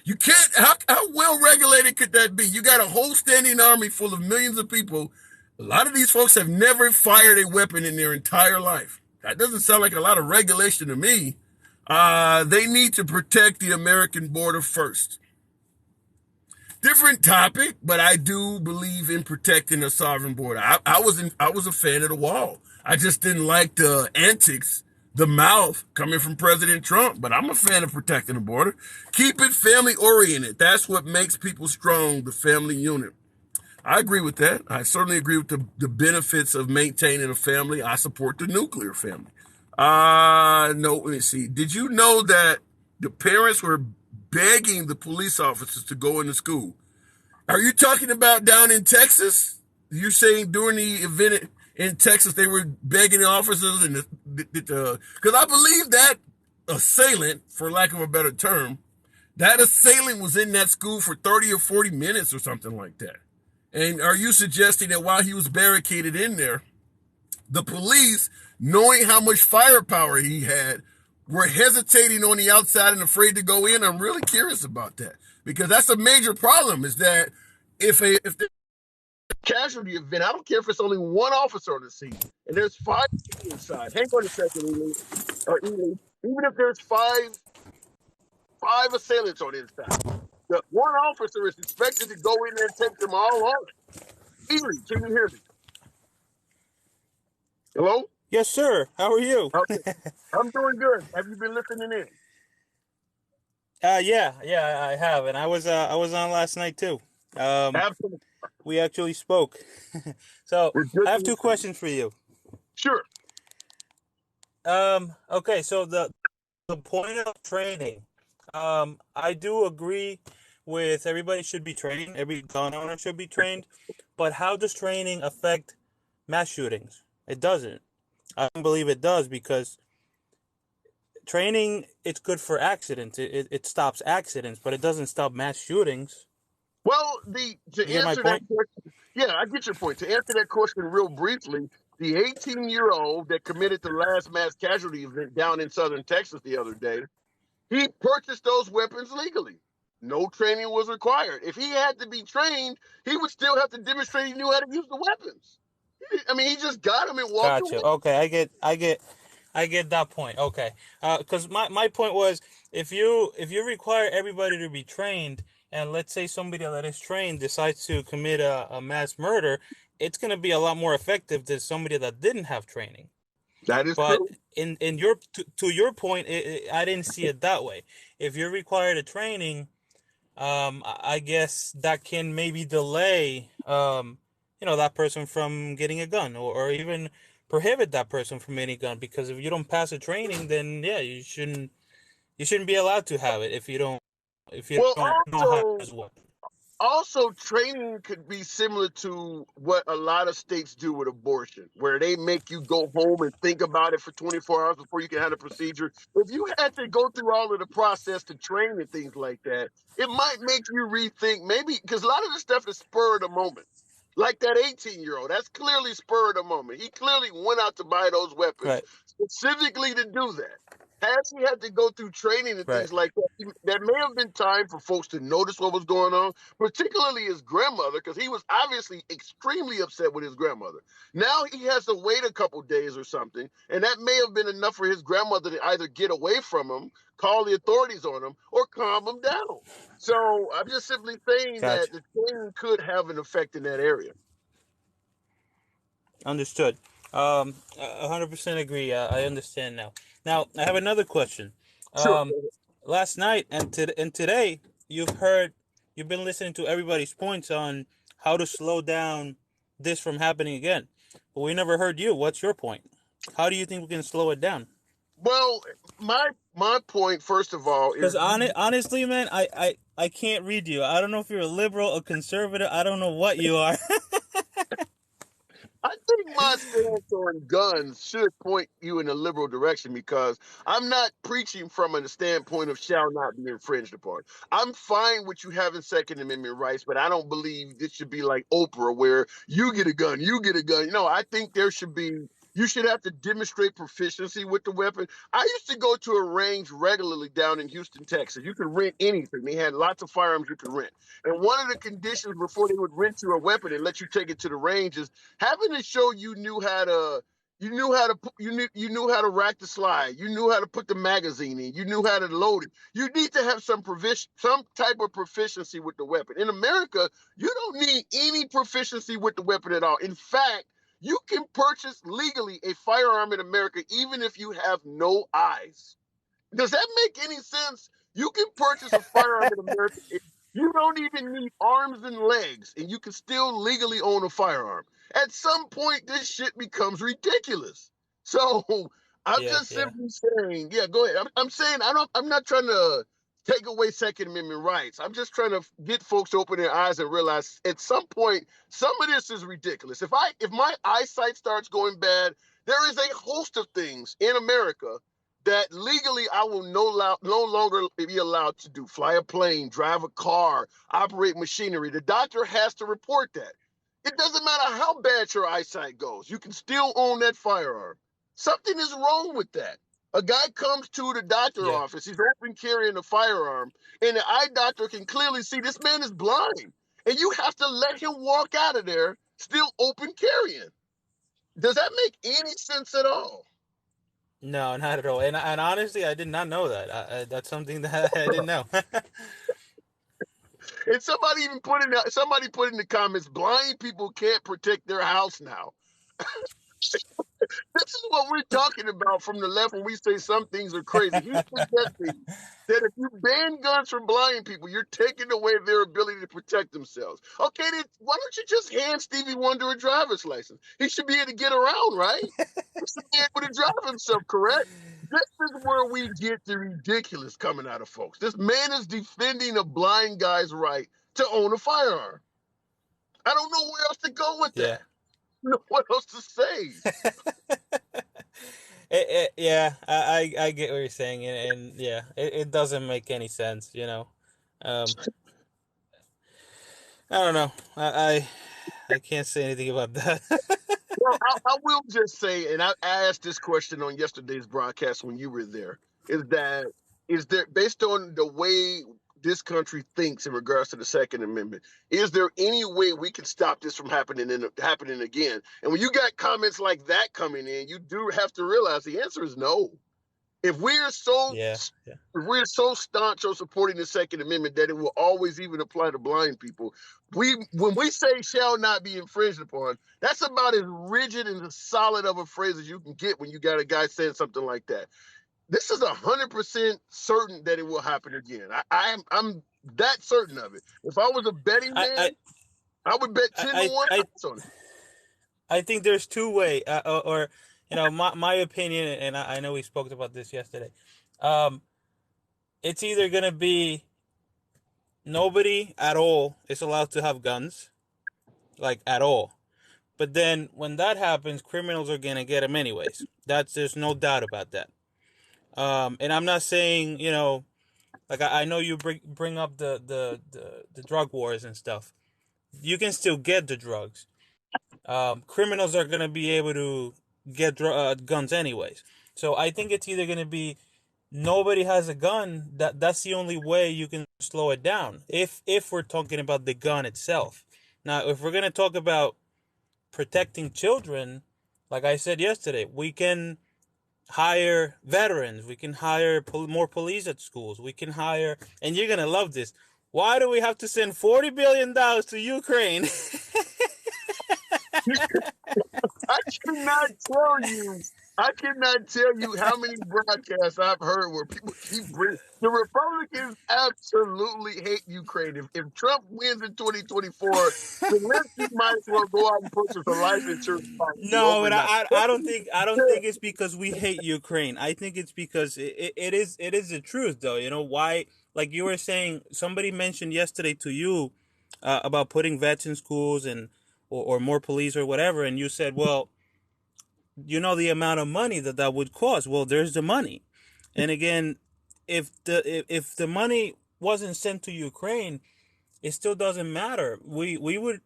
You can't, how well regulated could that be? You got a whole standing army full of millions of people. A lot of these folks have never fired a weapon in their entire life. That doesn't sound like a lot of regulation to me. They need to protect the American border first. Different topic, but I do believe in protecting the sovereign border. I was a fan of the wall. I just didn't like the antics, the mouth coming from President Trump, but I'm a fan of protecting the border. Keep it family oriented. That's what makes people strong, the family unit. I agree with that. I certainly agree with the benefits of maintaining a family. I support the nuclear family. No, let me see. Did you know that the parents were begging the police officers to go into school? Are you talking about down in Texas? You're saying during the event in Texas, they were begging the officers and because I believe that assailant, for lack of a better term, that assailant was in that school for 30 or 40 minutes or something like that. And are you suggesting that while he was barricaded in there, the police, knowing how much firepower he had, were hesitating on the outside and afraid to go in? I'm really curious about that, because that's a major problem, is that if the casualty event, I don't care if it's only one officer on the scene and there's 5 people inside. Hang on a second, Ely. Even if there's 5 5 assailants on his side. The one officer is expected to go in there and take them all on. Erie, can you hear me? Hello? Yes, sir. How are you? Okay. I'm doing good. Have you been listening in? Yeah, I have, and I was on last night too. Absolutely. We actually spoke. So We're good I to have two listen. questions for you. Sure. Okay, so the point of training, I do agree with everybody should be trained. Every gun owner should be trained, but how does training affect mass shootings? It doesn't. I don't believe it does because training it's good for accidents. It stops accidents, but it doesn't stop mass shootings. Well, You to get my answer that point? question, yeah, I get your point. To answer that question real briefly, the 18-year-old that committed the last mass casualty event down in southern Texas the other day, he purchased those weapons legally. No training was required. If he had to be trained, he would still have to demonstrate he knew how to use the weapons. I mean, he just got them and walked Gotcha. away. Okay, I get that point. Okay, because my point was if you require everybody to be trained, and let's say somebody that is trained decides to commit a mass murder, it's going to be a lot more effective than somebody that didn't have training. That is But true. in your to your point, I didn't see it that way. If you're required a training, I guess that can maybe delay, that person from getting a gun, or even prohibit that person from getting a gun. Because if you don't pass a training, then yeah, you shouldn't be allowed to have it if you Well, don't know how to use one. also, training could be similar to what a lot of states do with abortion, where they make you go home and think about it for 24 hours before you can have the procedure. If you had to go through all of the process to train and things like that, it might make you rethink maybe because a lot of the stuff is spur of the moment. Like that 18-year-old, that's clearly spur of the moment. He clearly went out to buy those weapons Right, specifically to do that. Has he had to go through training and right, things like that? There may have been time for folks to notice what was going on, particularly his grandmother, because he was obviously extremely upset with his grandmother. Now he has to wait a couple days or something, and that may have been enough for his grandmother to either get away from him, call the authorities on him, or calm him down. So I'm just simply saying that gotcha. the training could have an effect in that area. Understood. 100% agree. I understand now. Now I have another question. Sure. Last night and today, you've been listening to everybody's points on how to slow down this from happening again, but we never heard you. What's your point? How do you think we can slow it down? Well, my point, first of all, is Because honestly, man, I can't read you. I don't know if you're a liberal, a conservative. I don't know what you are. I think my stance on guns should point you in a liberal direction because I'm not preaching from a standpoint of shall not be infringed upon. I'm fine with you having Second Amendment rights, but I don't believe this should be like Oprah where you get a gun, you get a gun. No, I think there should be. You should have to demonstrate proficiency with the weapon. I used to go to a range regularly down in Houston, Texas. You could rent anything. They had lots of firearms you could rent. And one of the conditions before they would rent you a weapon and let you take it to the range is having to show you knew how to you knew how to rack the slide, you knew how to put the magazine in, you knew how to load it. You need to have some type of proficiency with the weapon. In America, you don't need any proficiency with the weapon at all. In fact, you can purchase legally a firearm in America even if you have no eyes. Does that make any sense? You can purchase a firearm in America. You don't even need arms and legs, and you can still legally own a firearm. At some point, this shit becomes ridiculous. So I'm Yeah, just yeah. simply saying, yeah, go ahead. I'm saying I'm not trying to take away Second Amendment rights. I'm just trying to get folks to open their eyes and realize at some point some of this is ridiculous. If my eyesight starts going bad, there is a host of things in America that legally I will no longer be allowed to do. Fly a plane, drive a car, operate machinery. The doctor has to report that. It doesn't matter how bad your eyesight goes. You can still own that firearm. Something is wrong with that. A guy comes to the doctor Yeah. office, he's open carrying a firearm, and the eye doctor can clearly see this man is blind. And you have to let him walk out of there still open carrying. Does that make any sense at all? No, not at all. And honestly, I did not know that. That's something that I didn't know. And somebody put in the comments, blind people can't protect their house now. This is what we're talking about from the left when we say some things are crazy. He's suggesting that if you ban guns from blind people, you're taking away their ability to protect themselves. Okay, then why don't you just hand Stevie Wonder a driver's license? He should be able to get around, right? He should be able to drive himself, correct? This is where we get the ridiculous coming out of folks. This man is defending a blind guy's right to own a firearm. I don't know where else to go with Yeah. that. I don't know what else to say. Yeah, I get what you're saying, and yeah, it doesn't make any sense, you know. Um, I don't know. I can't say anything about that. Well, I will just say, and I asked this question on yesterday's broadcast when you were there, is that based on the way this country thinks in regards to the Second Amendment, is there any way we can stop this from happening again? And when you got comments like that coming in, you do have to realize the answer is no. If we're so Yeah, yeah. if we're so staunch on supporting the Second Amendment that it will always even apply to blind people, when we say shall not be infringed upon, that's about as rigid and as solid of a phrase as you can get when you got a guy saying something like that. This is 100% certain that it will happen again. I'm that certain of it. If I was a betting I man, I I would bet 10 to I 1 I on it. I think there's two way, or you know, my opinion, and I know we spoke about this yesterday. Um, it's either gonna be nobody at all is allowed to have guns, like at all. But then when that happens, criminals are gonna get them anyways. There's no doubt about that. And I'm not saying, you know, like I know you bring up the drug wars and stuff. You can still get the drugs. Criminals are gonna be able to get guns anyways. So I think it's either gonna be nobody has a gun. That's the only way you can slow it down. If we're talking about the gun itself. Now, if we're gonna talk about protecting children, like I said yesterday, we can hire veterans. We can hire more police at schools. We can hire, and you're gonna love this. Why do we have to send $40 billion to Ukraine? I cannot tell you. I cannot tell you how many broadcasts I've heard where people keep bringing the Republicans absolutely hate Ukraine. If Trump wins in 2024, Zelensky might as well go out and purchase a life insurance policy No, but overnight. I don't think it's because we hate Ukraine. I think it's because it is the truth though. You know why? Like you were saying, somebody mentioned yesterday to you about putting vets in schools and or more police or whatever, and you said, well, you know the amount of money that would cost. Well, there's the money, and again, if the money wasn't sent to Ukraine, it still doesn't matter. We would,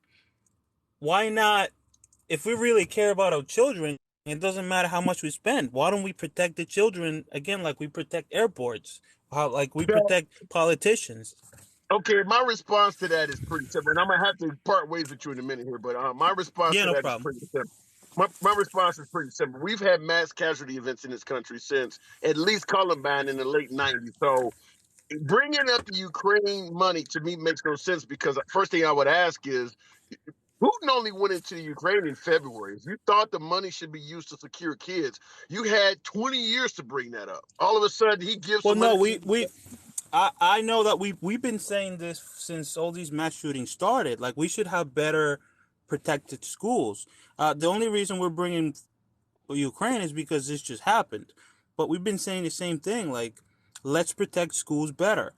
why not? If we really care about our children, it doesn't matter how much we spend. Why don't we protect the children again, like we protect airports, like we protect politicians? Okay, my response to that is pretty simple, and I'm gonna have to part ways with you in a minute here. But my response Yeah, to no that is problem. pretty simple. My response is pretty simple. We've had mass casualty events in this country since at least Columbine in the late '90s. So bringing up the Ukraine money to me makes no sense because the first thing I would ask is Putin only went into Ukraine in February. If you thought the money should be used to secure kids, you had 20 years to bring that up. All of a sudden, he gives Well, some no, money we I know that we've been saying this since all these mass shootings started. Like we should have better protected schools. The only reason we're bringing Ukraine is because this just happened, but we've been saying the same thing. Like, let's protect schools better.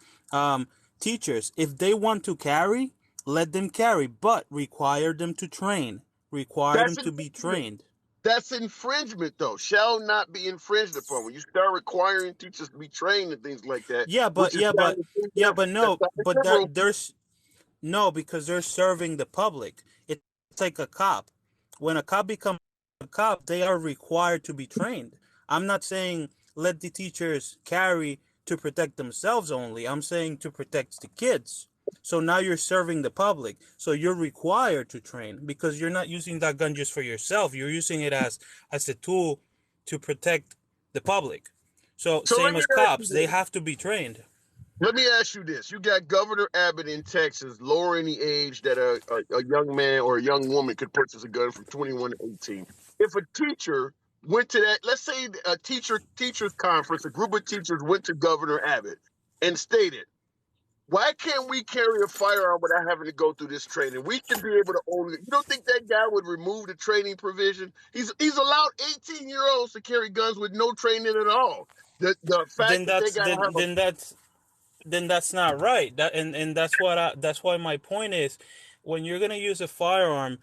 Teachers, if they want to carry, let them carry, but require them to train. Require them That's to be infringement. trained. That's infringement, though. Shall not be infringed upon. When you start requiring teachers to be trained and things like that, Yeah, but which is yeah, but yeah, but that's no, sounding but liberal. there's no, because they're serving the public. It's like a cop. When a cop becomes a cop, they are required to be trained. I'm not saying let the teachers carry to protect themselves only. I'm saying to protect the kids. So now you're serving the public. So you're required to train because you're not using that gun just for yourself. You're using it as a tool to protect the public. So So let same me as ask you cops, they this. have to be trained. Let me ask you this. You got Governor Abbott in Texas lowering the age that a young man or a young woman could purchase a gun from 21 to 18. If a teacher went to that, let's say a teachers conference, a group of teachers went to Governor Abbott and stated, why can't we carry a firearm without having to go through this training? We should be able to own it. You don't think that guy would remove the training provision? He's allowed 18-year-olds to carry guns with no training at all. The fact Then that they that's got to then have a then that's not right. And that's why my point is, when you're gonna use a firearm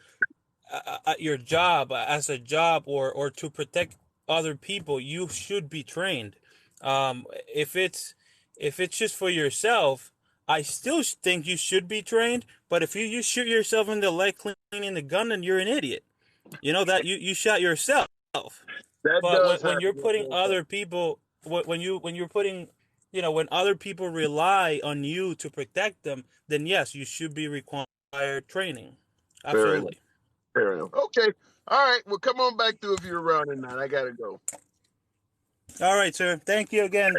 at your job, as a job, or to protect other people, you should be trained. If it's just for yourself, I still think you should be trained. But if you shoot yourself in the leg cleaning the gun, then you're an idiot. You know that you shot yourself. that But does when you're happen. putting other people, when you're putting, when other people rely on you to protect them, then yes, you should be required training. Fair enough. Absolutely. Fair enough. Okay. All right. Well, come on back through if you're around tonight. I gotta go. All right, sir. Thank you again.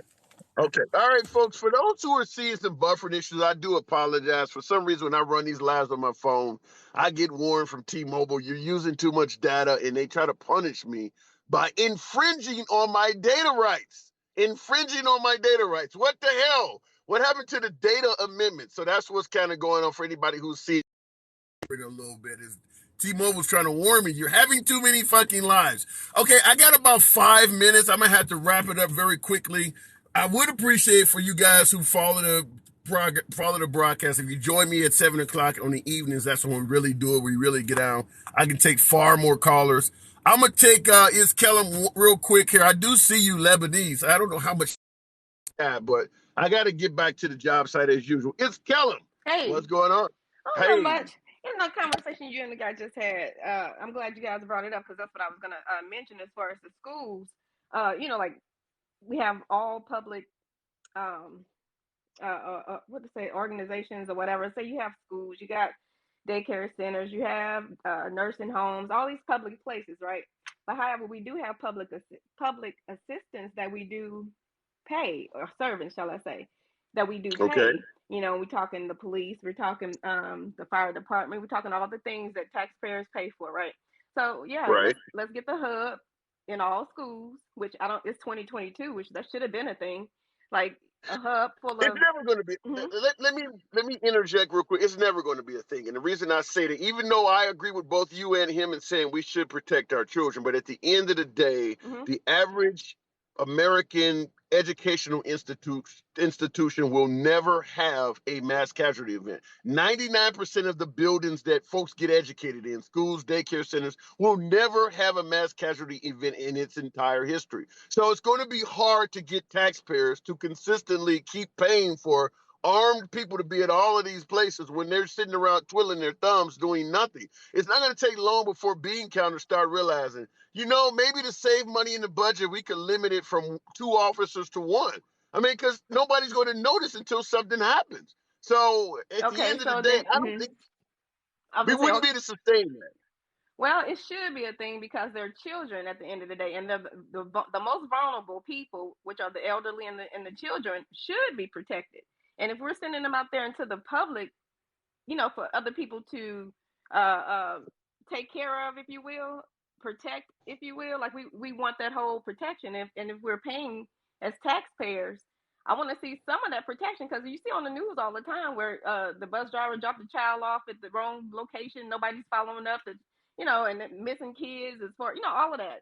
Okay. All right, folks. For those who are seeing some buffering issues, I do apologize. For some reason, when I run these lives on my phone, I get warned from T-Mobile, you're using too much data, and they try to punish me by infringing on my data rights. Infringing on my data rights. What the hell? What happened to the data amendment? So that's what's kind of going on for anybody who's seeing a little bit. Is T-Mobile's trying to warn me, you're having too many fucking lives. Okay, I got about 5 minutes. I'm going to have to wrap it up very quickly. I would appreciate for you guys who follow the broadcast, if you join me at 7 o'clock on the evenings, that's when we really do it. We really get down. I can take far more callers. I'm going to take Kellum real quick here. I do see you, Lebanese. I don't know how much, but I got to get back to the job site as usual. It's Kellum. Hey, What's going on? I don't know much. In the conversation you and the guy just had, I'm glad you guys brought it up because that's what I was going to mention as far as the schools. Like we have all public, what to say, organizations or whatever. Say you have schools, you got daycare centers, you have nursing homes, all these public places, right? But however, we do have public assistance that we do pay, or servants, shall I say, that we do Okay. pay. We're talking the police, we're talking the fire department, we're talking all the things that taxpayers pay for, right? So yeah, Right. let's get the hub in all schools, which I don't. It's 2022, which that should have been a thing, like a hub full It's of. never going to be. Mhm. Let me interject real quick. It's never going to be a thing, and the reason I say that, even though I agree with both you and him in saying we should protect our children, but at the end of the day, Mhm. the average American educational institution will never have a mass casualty event. 99% of the buildings that folks get educated in, schools, daycare centers, will never have a mass casualty event in its entire history. So it's going to be hard to get taxpayers to consistently keep paying for armed people to be at all of these places when they're sitting around twiddling their thumbs doing nothing. It's not going to take long before bean counters start realizing, maybe to save money in the budget, we could limit it from 2 officers to 1. I mean, because nobody's going to notice until something happens. So at the Okay, end of the so day, then I don't think I was we gonna say, wouldn't okay, be able to sustain that. well, it should be a thing because they're children at the end of the day, and the most vulnerable people, which are the elderly and the children, should be protected. And if we're sending them out there into the public, for other people to uh, uh, take care of, if you will, protect, if you will. Like we want that whole protection. If we're paying as taxpayers, I want to see some of that protection because you see on the news all the time where the bus driver dropped the child off at the wrong location, nobody's following up, and missing kids as far, all of that,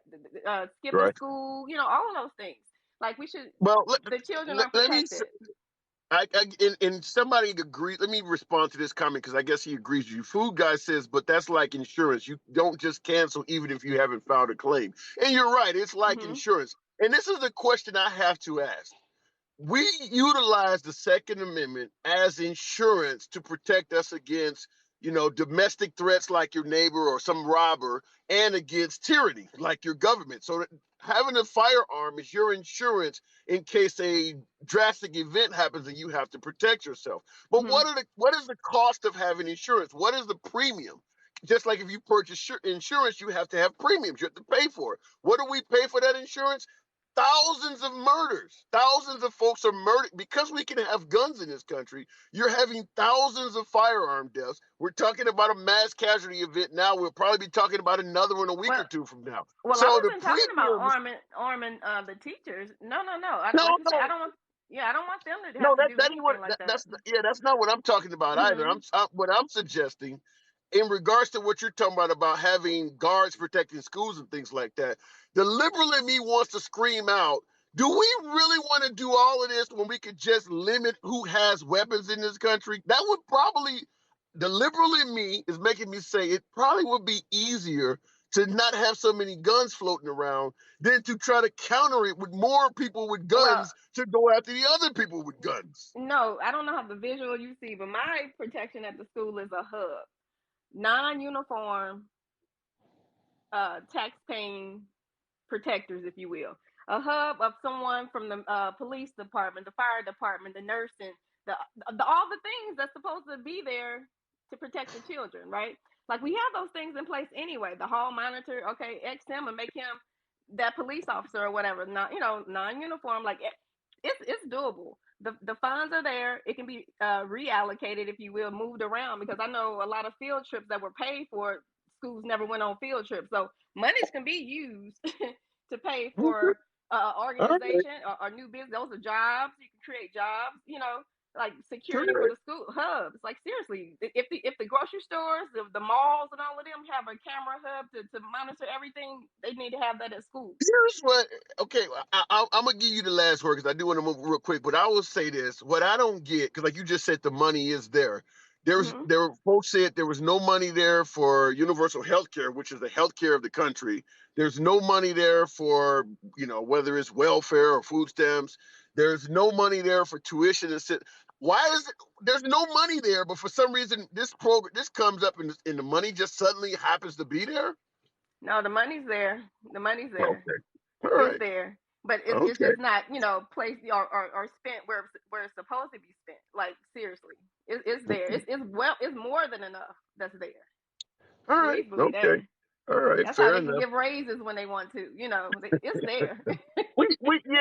skipping Right. school, all of those things. Like we should, Well, the children let, are let me protected. and somebody agrees. Let me respond to this comment because I guess he agrees with you. Food guy says, but that's like insurance. You don't just cancel even if you haven't filed a claim. And you're right. It's like Hmm. insurance. And this is the question I have to ask. We utilize the Second Amendment as insurance to protect us against, domestic threats like your neighbor or some robber, and against tyranny like your government. So having a firearm is your insurance in case a drastic event happens and you have to protect yourself. But Hmm. what is the cost of having insurance? What is the premium? Just like if you purchase insurance, you have to have premiums. You have to pay for it. What do we pay for that insurance? thousands of murders. Thousands of folks are murdered because we can have guns in this country. You're having thousands of firearm deaths. We're talking about a mass casualty event now. We'll probably be talking about another one a week or two from now. Well, I So the wasn't talking about premiums. arming the teachers. No. No, Like you said, no, I don't want. Yeah, I don't want them to no. have to That do that ain't what. anything like that. That's not what I'm talking about either. Hmm. What I'm suggesting, in regards to what you're talking about having guards protecting schools and things like that. The liberal in me wants to scream out, do we really want to do all of this when we could just limit who has weapons in this country? That would probably, the liberal in me is making me say it probably would be easier to not have so many guns floating around than to try to counter it with more people with Well, guns to go after the other people with guns. no, I don't know how the visual you see, but my protection at the school is a hub, non-uniform, tax-paying protectors, if you will. A hub of someone from the police department, the fire department, the nursing, all the things that's supposed to be there to protect the children, right? Like we have those things in place anyway. The hall monitor, okay, X him and make him that police officer or whatever. Not non-uniform. Like it's doable. The funds are there. It can be reallocated, if you will, moved around, because I know a lot of field trips that were paid for, schools never went on field trips. So monies can be used to pay Okay. for All right. organization or new business. Those are jobs. You can create jobs. Like All security for right. the school hubs. Like seriously, if the grocery stores, the malls, and all of them have a camera hub to monitor everything, they need to have that at school. Here's what. Okay, I'm gonna give you the last word because I do want to move real quick. But I will say this: what I don't get, because like you just said, the money is there. Mm-hmm. There were folks said there was no money there for universal health care, which is the health care of the country. There's no money there for whether it's welfare or food stamps. There's no money there for tuition and sit. Why is it? There's no money there, but for some reason this comes up and the money just suddenly happens to be there. No, the money's there. The money's there. Okay. All It's right. there, but it's Okay. just not placed or spent where it's supposed to be spent. Like seriously, it's there. It's more than enough that's there. All right. Gratefully that. Okay. All right. That's how Fair they can enough. give raises when they want to. It's there. Yeah.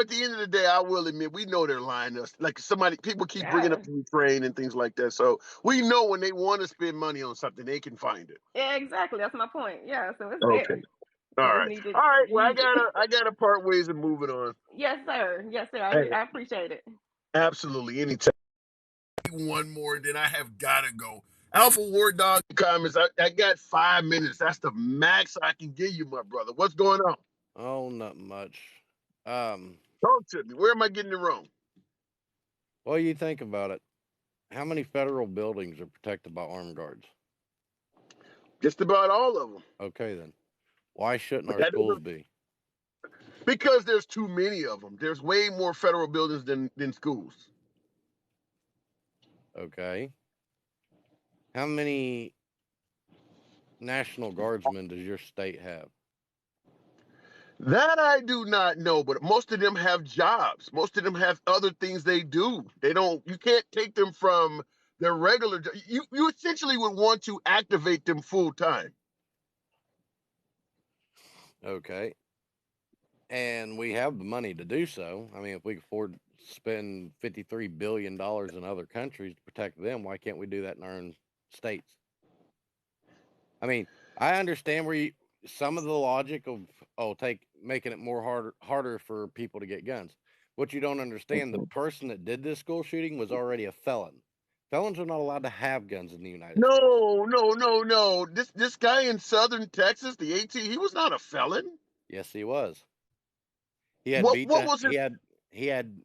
At the end of the day, I will admit we know they're lying to us. Like people keep bringing Yeah. up the Ukraine and things like that. So we know when they want to spend money on something, they can find it. Yeah, exactly. That's my point. Yeah, so it's Okay. there. All We just right. need to All right. Well, use it. I gotta part ways and move it on. Yes, sir. Yes, sir. Hey, I appreciate it. absolutely. Anytime. One more, then I have gotta go. Alpha War Dog Comments. I got 5 minutes. That's the max I can give you, my brother. What's going on? Oh, not much. Talk to me. Where am I getting it wrong? Well, you think about it. How many federal buildings are protected by armed guards? Just about all of them. Okay, then. Why shouldn't But our that schools doesn't, be? because there's too many of them. There's way more federal buildings than schools. Okay. How many National Guardsmen does your state have? That I do not know, but most of them have jobs. Most of them have other things they do. You can't take them from their regular job. You essentially would want to activate them full time. Okay. And we have the money to do so. I mean, if we can afford to spend $53 billion in other countries to protect them, why can't we do that in our own states? I mean, I understand some of the logic of making it more harder for people to get guns. What you don't understand, the person that did this school shooting was already a felon. Felons are not allowed to have guns in the United States. No. This guy in southern Texas, the AT, he was not a felon. Yes, he was. He had he had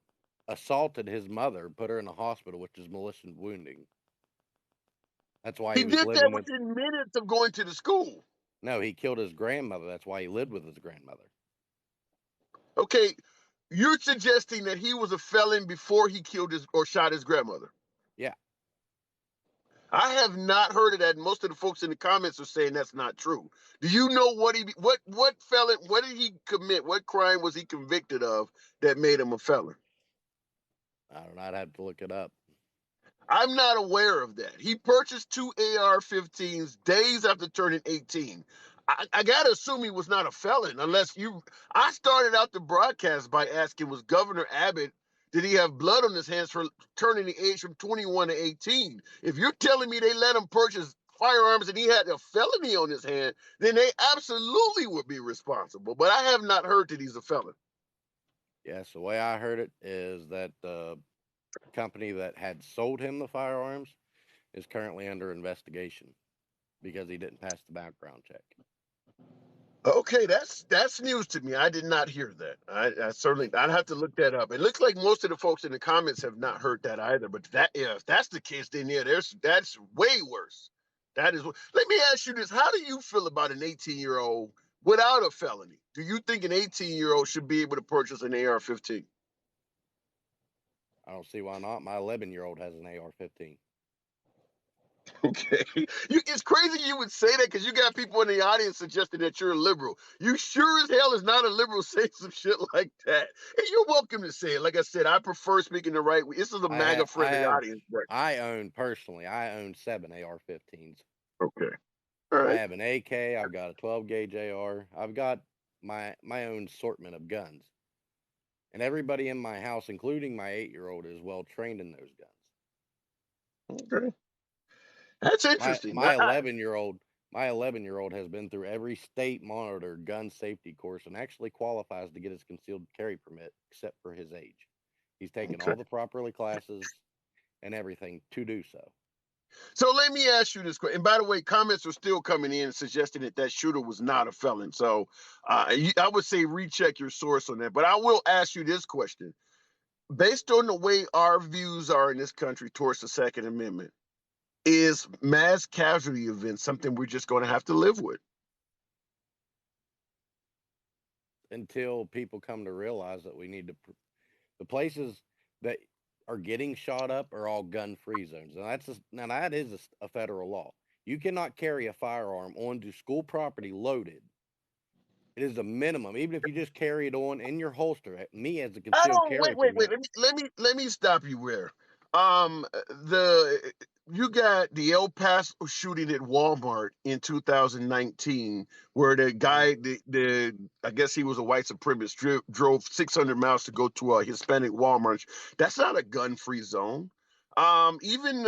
assaulted his mother, put her in a hospital, which is malicious wounding. That's why he was did living that with. within minutes of going to the school. No, he killed his grandmother. That's why he lived with his grandmother. Okay, you're suggesting that he was a felon before he killed or shot his grandmother. Yeah. I have not heard of that. Most of the folks in the comments are saying that's not true. Do you know what felon? What did he commit? What crime was he convicted of that made him a felon? I don't know. I'd have to look it up. I'm not aware of that. He purchased 2 AR-15s days after turning 18. I gotta assume he was not a felon unless you. I started out the broadcast by asking, was Governor Abbott, did he have blood on his hands for turning the age from 21 to 18? If you're telling me they let him purchase firearms and he had a felony on his hand, then they absolutely would be responsible. But I have not heard that he's a felon. Yes, the way I heard it is that the company that had sold him the firearms is currently under investigation because he didn't pass the background check. Okay, that's news to me. I did not hear that. I certainly I'd have to look that up. It looks like most of the folks in the comments have not heard that either. But that if that's the case, then yeah, that's way worse. That is. Let me ask you this: how do you feel about an 18-year-old without a felony? Do you think an 18-year-old should be able to purchase an AR-15? I don't see why not. My 11-year-old has an AR-15. Okay, it's crazy you would say that because you got people in the audience suggesting that you're a liberal. You sure as hell is not a liberal saying some shit like that. And you're welcome to say it. Like I said, I prefer speaking the right way. This is a MAGA-friendly audience. But... I own 7 AR-15s. Okay, all right. I have an AK. I've got a 12-gauge AR. I've got my own assortment of guns. And everybody in my house, including my 8-year-old, is well trained in those guns. Okay. That's interesting. My 11-year-old has been through every state monitored gun safety course and actually qualifies to get his concealed carry permit, except for his age. He's taken all the proper classes and everything to do so. So let me ask you this question. And by the way, comments are still coming in suggesting that shooter was not a felon. So I would say recheck your source on that. But I will ask you this question. Based on the way our views are in this country towards the Second Amendment, is mass casualty events something we're just going to have to live with? Until people come to realize that we need to, the places that are getting shot up are all gun-free zones, and that is a federal law. You cannot carry a firearm onto school property loaded. It is a minimum, even if you just carry it on in your holster. Me as a concealed carry wait. Let me stop you there. You got the El Paso shooting at Walmart in 2019, where the guy, I guess he was a white supremacist, drove 600 miles to go to a Hispanic Walmart. That's not a gun-free zone. Even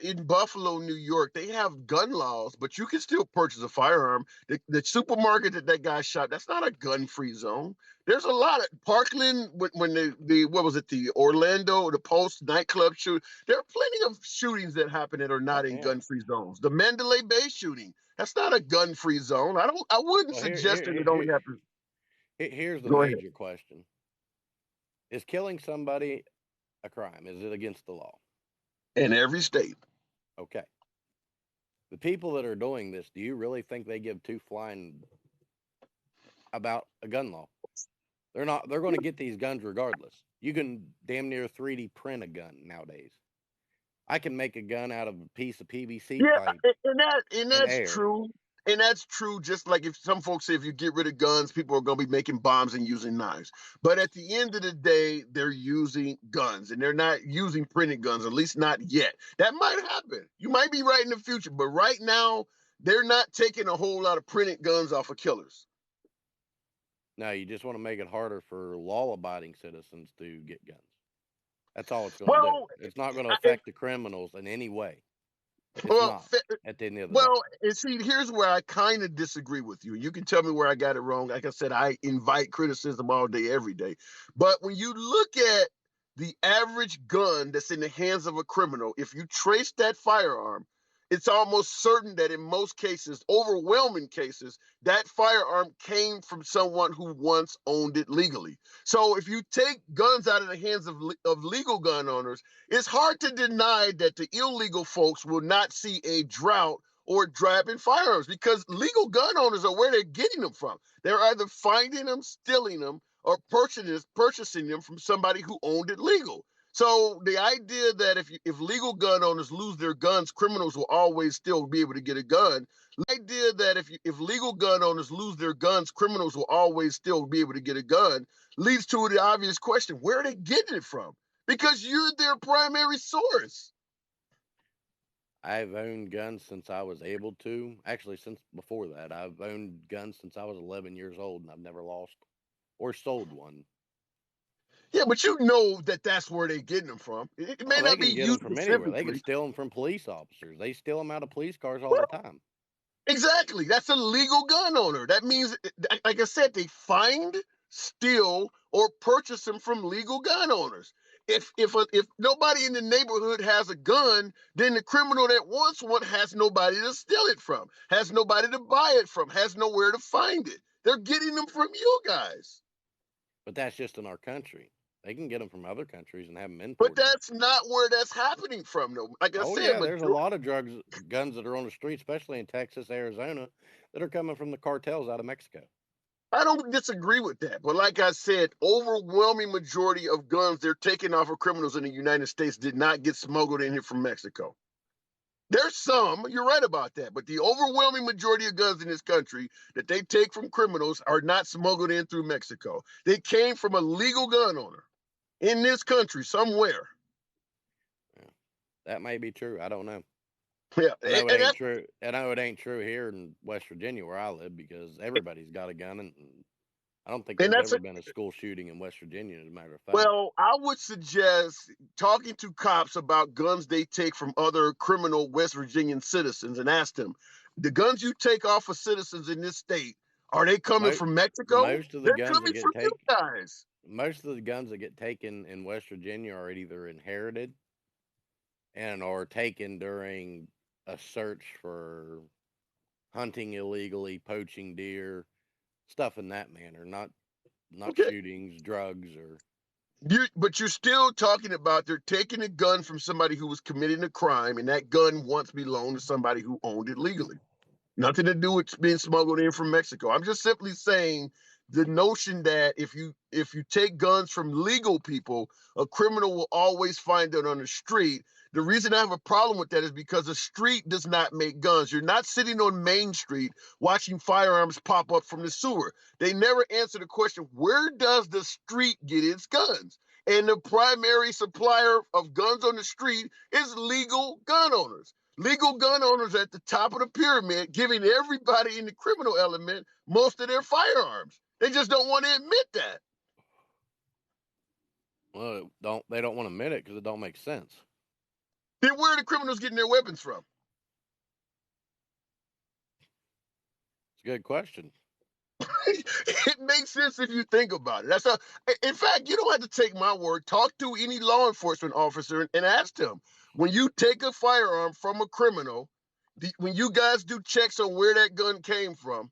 in Buffalo, New York, they have gun laws, but you can still purchase a firearm. The supermarket that guy shot, that's not a gun-free zone. There's a lot of Parkland when the Orlando, the Post nightclub shoot. There are plenty of shootings that happen that are not in gun-free zones. The Mandalay Bay shooting, that's not a gun-free zone. I wouldn't suggest that it only happens. Here's the major question: is killing somebody a crime? Is it against the law? In every state. Okay. The people that are doing this, do you really think they give two flying about a gun law? They're not. They're going to get these guns regardless. You can damn near 3D print a gun nowadays. I can make a gun out of a piece of PVC pipe. And that's true. And that's true. Just like if some folks say if you get rid of guns, people are going to be making bombs and using knives. But at the end of the day, they're using guns, and they're not using printed guns, at least not yet. That might happen. You might be right in the future, but right now, they're not taking a whole lot of printed guns off of killers. No, you just want to make it harder for law-abiding citizens to get guns. That's all it's going to do. It's not going to affect the criminals in any way. It's not at the end of the day. And see, here's where I kind of disagree with you. You can tell me where I got it wrong. Like I said, I invite criticism all day, every day. But when you look at the average gun that's in the hands of a criminal, if you trace that firearm, it's almost certain that in most cases, overwhelming cases, that firearm came from someone who once owned it legally. So if you take guns out of the hands of legal gun owners, it's hard to deny that the illegal folks will not see a drought or drop in firearms because legal gun owners are where they're getting them from. They're either finding them, stealing them, or purchasing them from somebody who owned it legal. So the idea that if legal gun owners lose their guns, criminals will always still be able to get a gun. The idea that if legal gun owners lose their guns, criminals will always still be able to get a gun leads to the obvious question: where are they getting it from? Because you're their primary source. I've owned guns since I was able to. Actually, since before that, I've owned guns since I was 11 years old, and I've never lost or sold one. Yeah, but you know that that's where they're getting them from. It may Oh, they not be can get you them from anywhere. They can specifically. steal them from police officers. They steal them out of police cars all Well, the time. exactly. That's a legal gun owner. That means, like I said, they find, steal, or purchase them from legal gun owners. If nobody in the neighborhood has a gun, then the criminal that wants one has nobody to steal it from, has nobody to buy it from, has nowhere to find it. They're getting them from you guys. But that's just in our country. They can get them from other countries and have them But imported. that's not where that's happening from, though. Like I Oh said, yeah, there's a lot of guns that are on the street, especially in Texas, Arizona, that are coming from the cartels out of Mexico. I don't disagree with that. But like I said, overwhelming majority of guns they're taking off of criminals in the United States did not get smuggled in here from Mexico. There's some, you're right about that, but the overwhelming majority of guns in this country that they take from criminals are not smuggled in through Mexico. They came from a legal gun owner in this country somewhere. Yeah, that may be true. I don't know. Yeah, I know it and ain't that's true. I know it ain't true here in West Virginia where I live because everybody's got a gun, and I don't think and there's that's ever a, been a school shooting in West Virginia. As a matter of fact, well, I would suggest talking to cops about guns they take from other criminal West Virginian citizens and ask them, the guns you take off of citizens in this state, are they coming mo- from Mexico? most of the They're guns that coming get from you taken, guys. most of the guns that get taken in West Virginia are either inherited and are taken during a search for hunting illegally, poaching deer, stuff in that manner, not Okay. shootings, drugs, or But you're still talking about they're taking a gun from somebody who was committing a crime, and that gun once belonged to somebody who owned it legally. Nothing to do with being smuggled in from Mexico. I'm just simply saying the notion that if you take guns from legal people, a criminal will always find it on the street. The reason I have a problem with that is because the street does not make guns. You're not sitting on Main Street watching firearms pop up from the sewer. They never answer the question, where does the street get its guns? And the primary supplier of guns on the street is legal gun owners. Legal gun owners at the top of the pyramid, giving everybody in the criminal element most of their firearms. They just don't want to admit that. well, they don't want to admit it because it don't make sense. Then where are the criminals getting their weapons from? It's a good question. It makes sense if you think about it. In fact, you don't have to take my word. Talk to any law enforcement officer and ask them, when you take a firearm from a criminal, when you guys do checks on where that gun came from,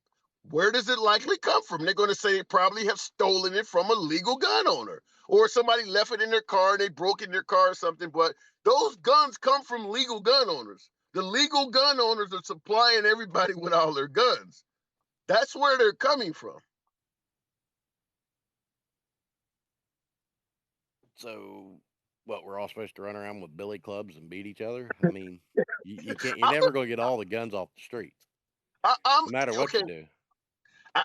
where does it likely come from? They're going to say they probably have stolen it from a legal gun owner, or somebody left it in their car and they broke in their car or something. But those guns come from legal gun owners. The legal gun owners are supplying everybody with all their guns. That's where they're coming from. So, what, we're all supposed to run around with billy clubs and beat each other? I mean, you can't. You're never going to get all the guns off the street, I'm no matter what okay. you do.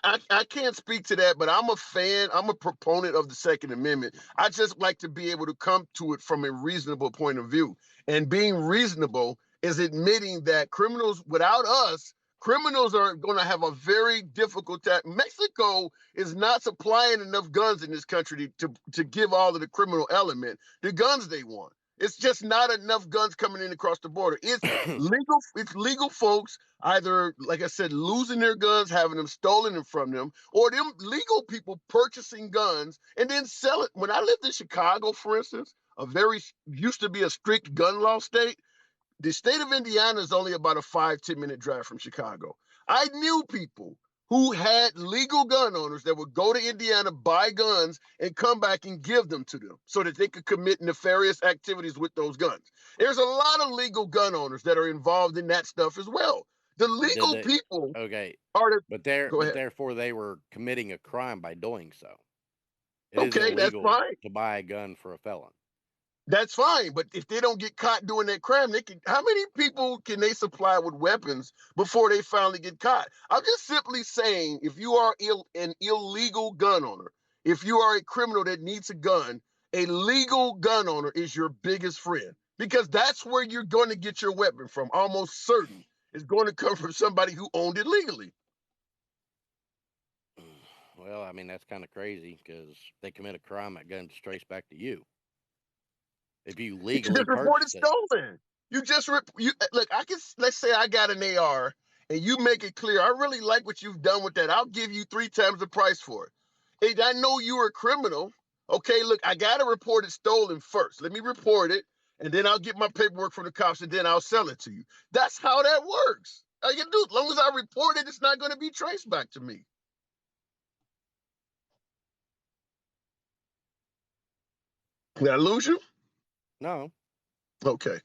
I can't speak to that, but I'm a fan. I'm a proponent of the Second Amendment. I just like to be able to come to it from a reasonable point of view. And being reasonable is admitting that criminals, without us, criminals are going to have a very difficult time. Mexico is not supplying enough guns in this country to give all of the criminal element the guns they want. It's just not enough guns coming in across the border. It's legal folks either, like I said, losing their guns, having them stolen from them, or them legal people purchasing guns and then sell it. When I lived in Chicago, for instance, used to be a strict gun law state. The state of Indiana is only about a 5-10 minute drive from Chicago. I knew people who had legal gun owners that would go to Indiana, buy guns, and come back and give them to them so that they could commit nefarious activities with those guns. There's a lot of legal gun owners that are involved in that stuff as well. The But did legal they? people Okay, are the. but Go ahead. therefore they were committing a crime by doing so. It is Okay, that's illegal fine. to buy a gun for a felon. That's fine, but if they don't get caught doing that crime, how many people can they supply with weapons before they finally get caught? I'm just simply saying, if you are an illegal gun owner, if you are a criminal that needs a gun, a legal gun owner is your biggest friend. because that's where you're going to get your weapon from. Almost certain it's going to come from somebody who owned it legally. Well, I mean, that's kind of crazy because they commit a crime, that gun just traced back to you. If you You legally just report it purchased it. stolen. You just look. I can, let's say I got an AR, and you make it clear I really like what you've done with that. I'll give you 3 times the price for it. Hey, I know you were a criminal. Okay, look, I gotta report it stolen first. Let me report it, and then I'll get my paperwork from the cops, and then I'll sell it to you. That's how that works. All you do, as long as I report it, it's not going to be traced back to me. Did I lose you? No. Okay.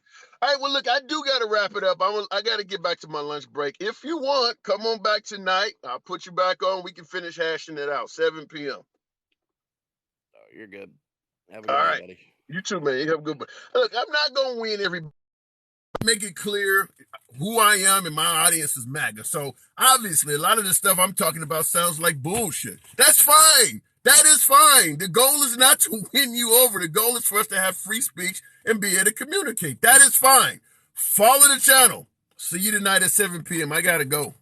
All right. Well, look, I do got to wrap it up. I got to get back to my lunch break. If you want, come on back tonight. I'll put you back on. We can finish hashing it out. 7 p.m. Oh, you're good. Have a All good night, right. buddy. You too, man. You have a good one. Look, I'm not going to win every. Make it clear who I am, and my audience is MAGA. So obviously, a lot of the stuff I'm talking about sounds like bullshit. That's fine. That is fine. The goal is not to win you over. The goal is for us to have free speech and be able to communicate. That is fine. Follow the channel. See you tonight at 7 p.m. I got to go.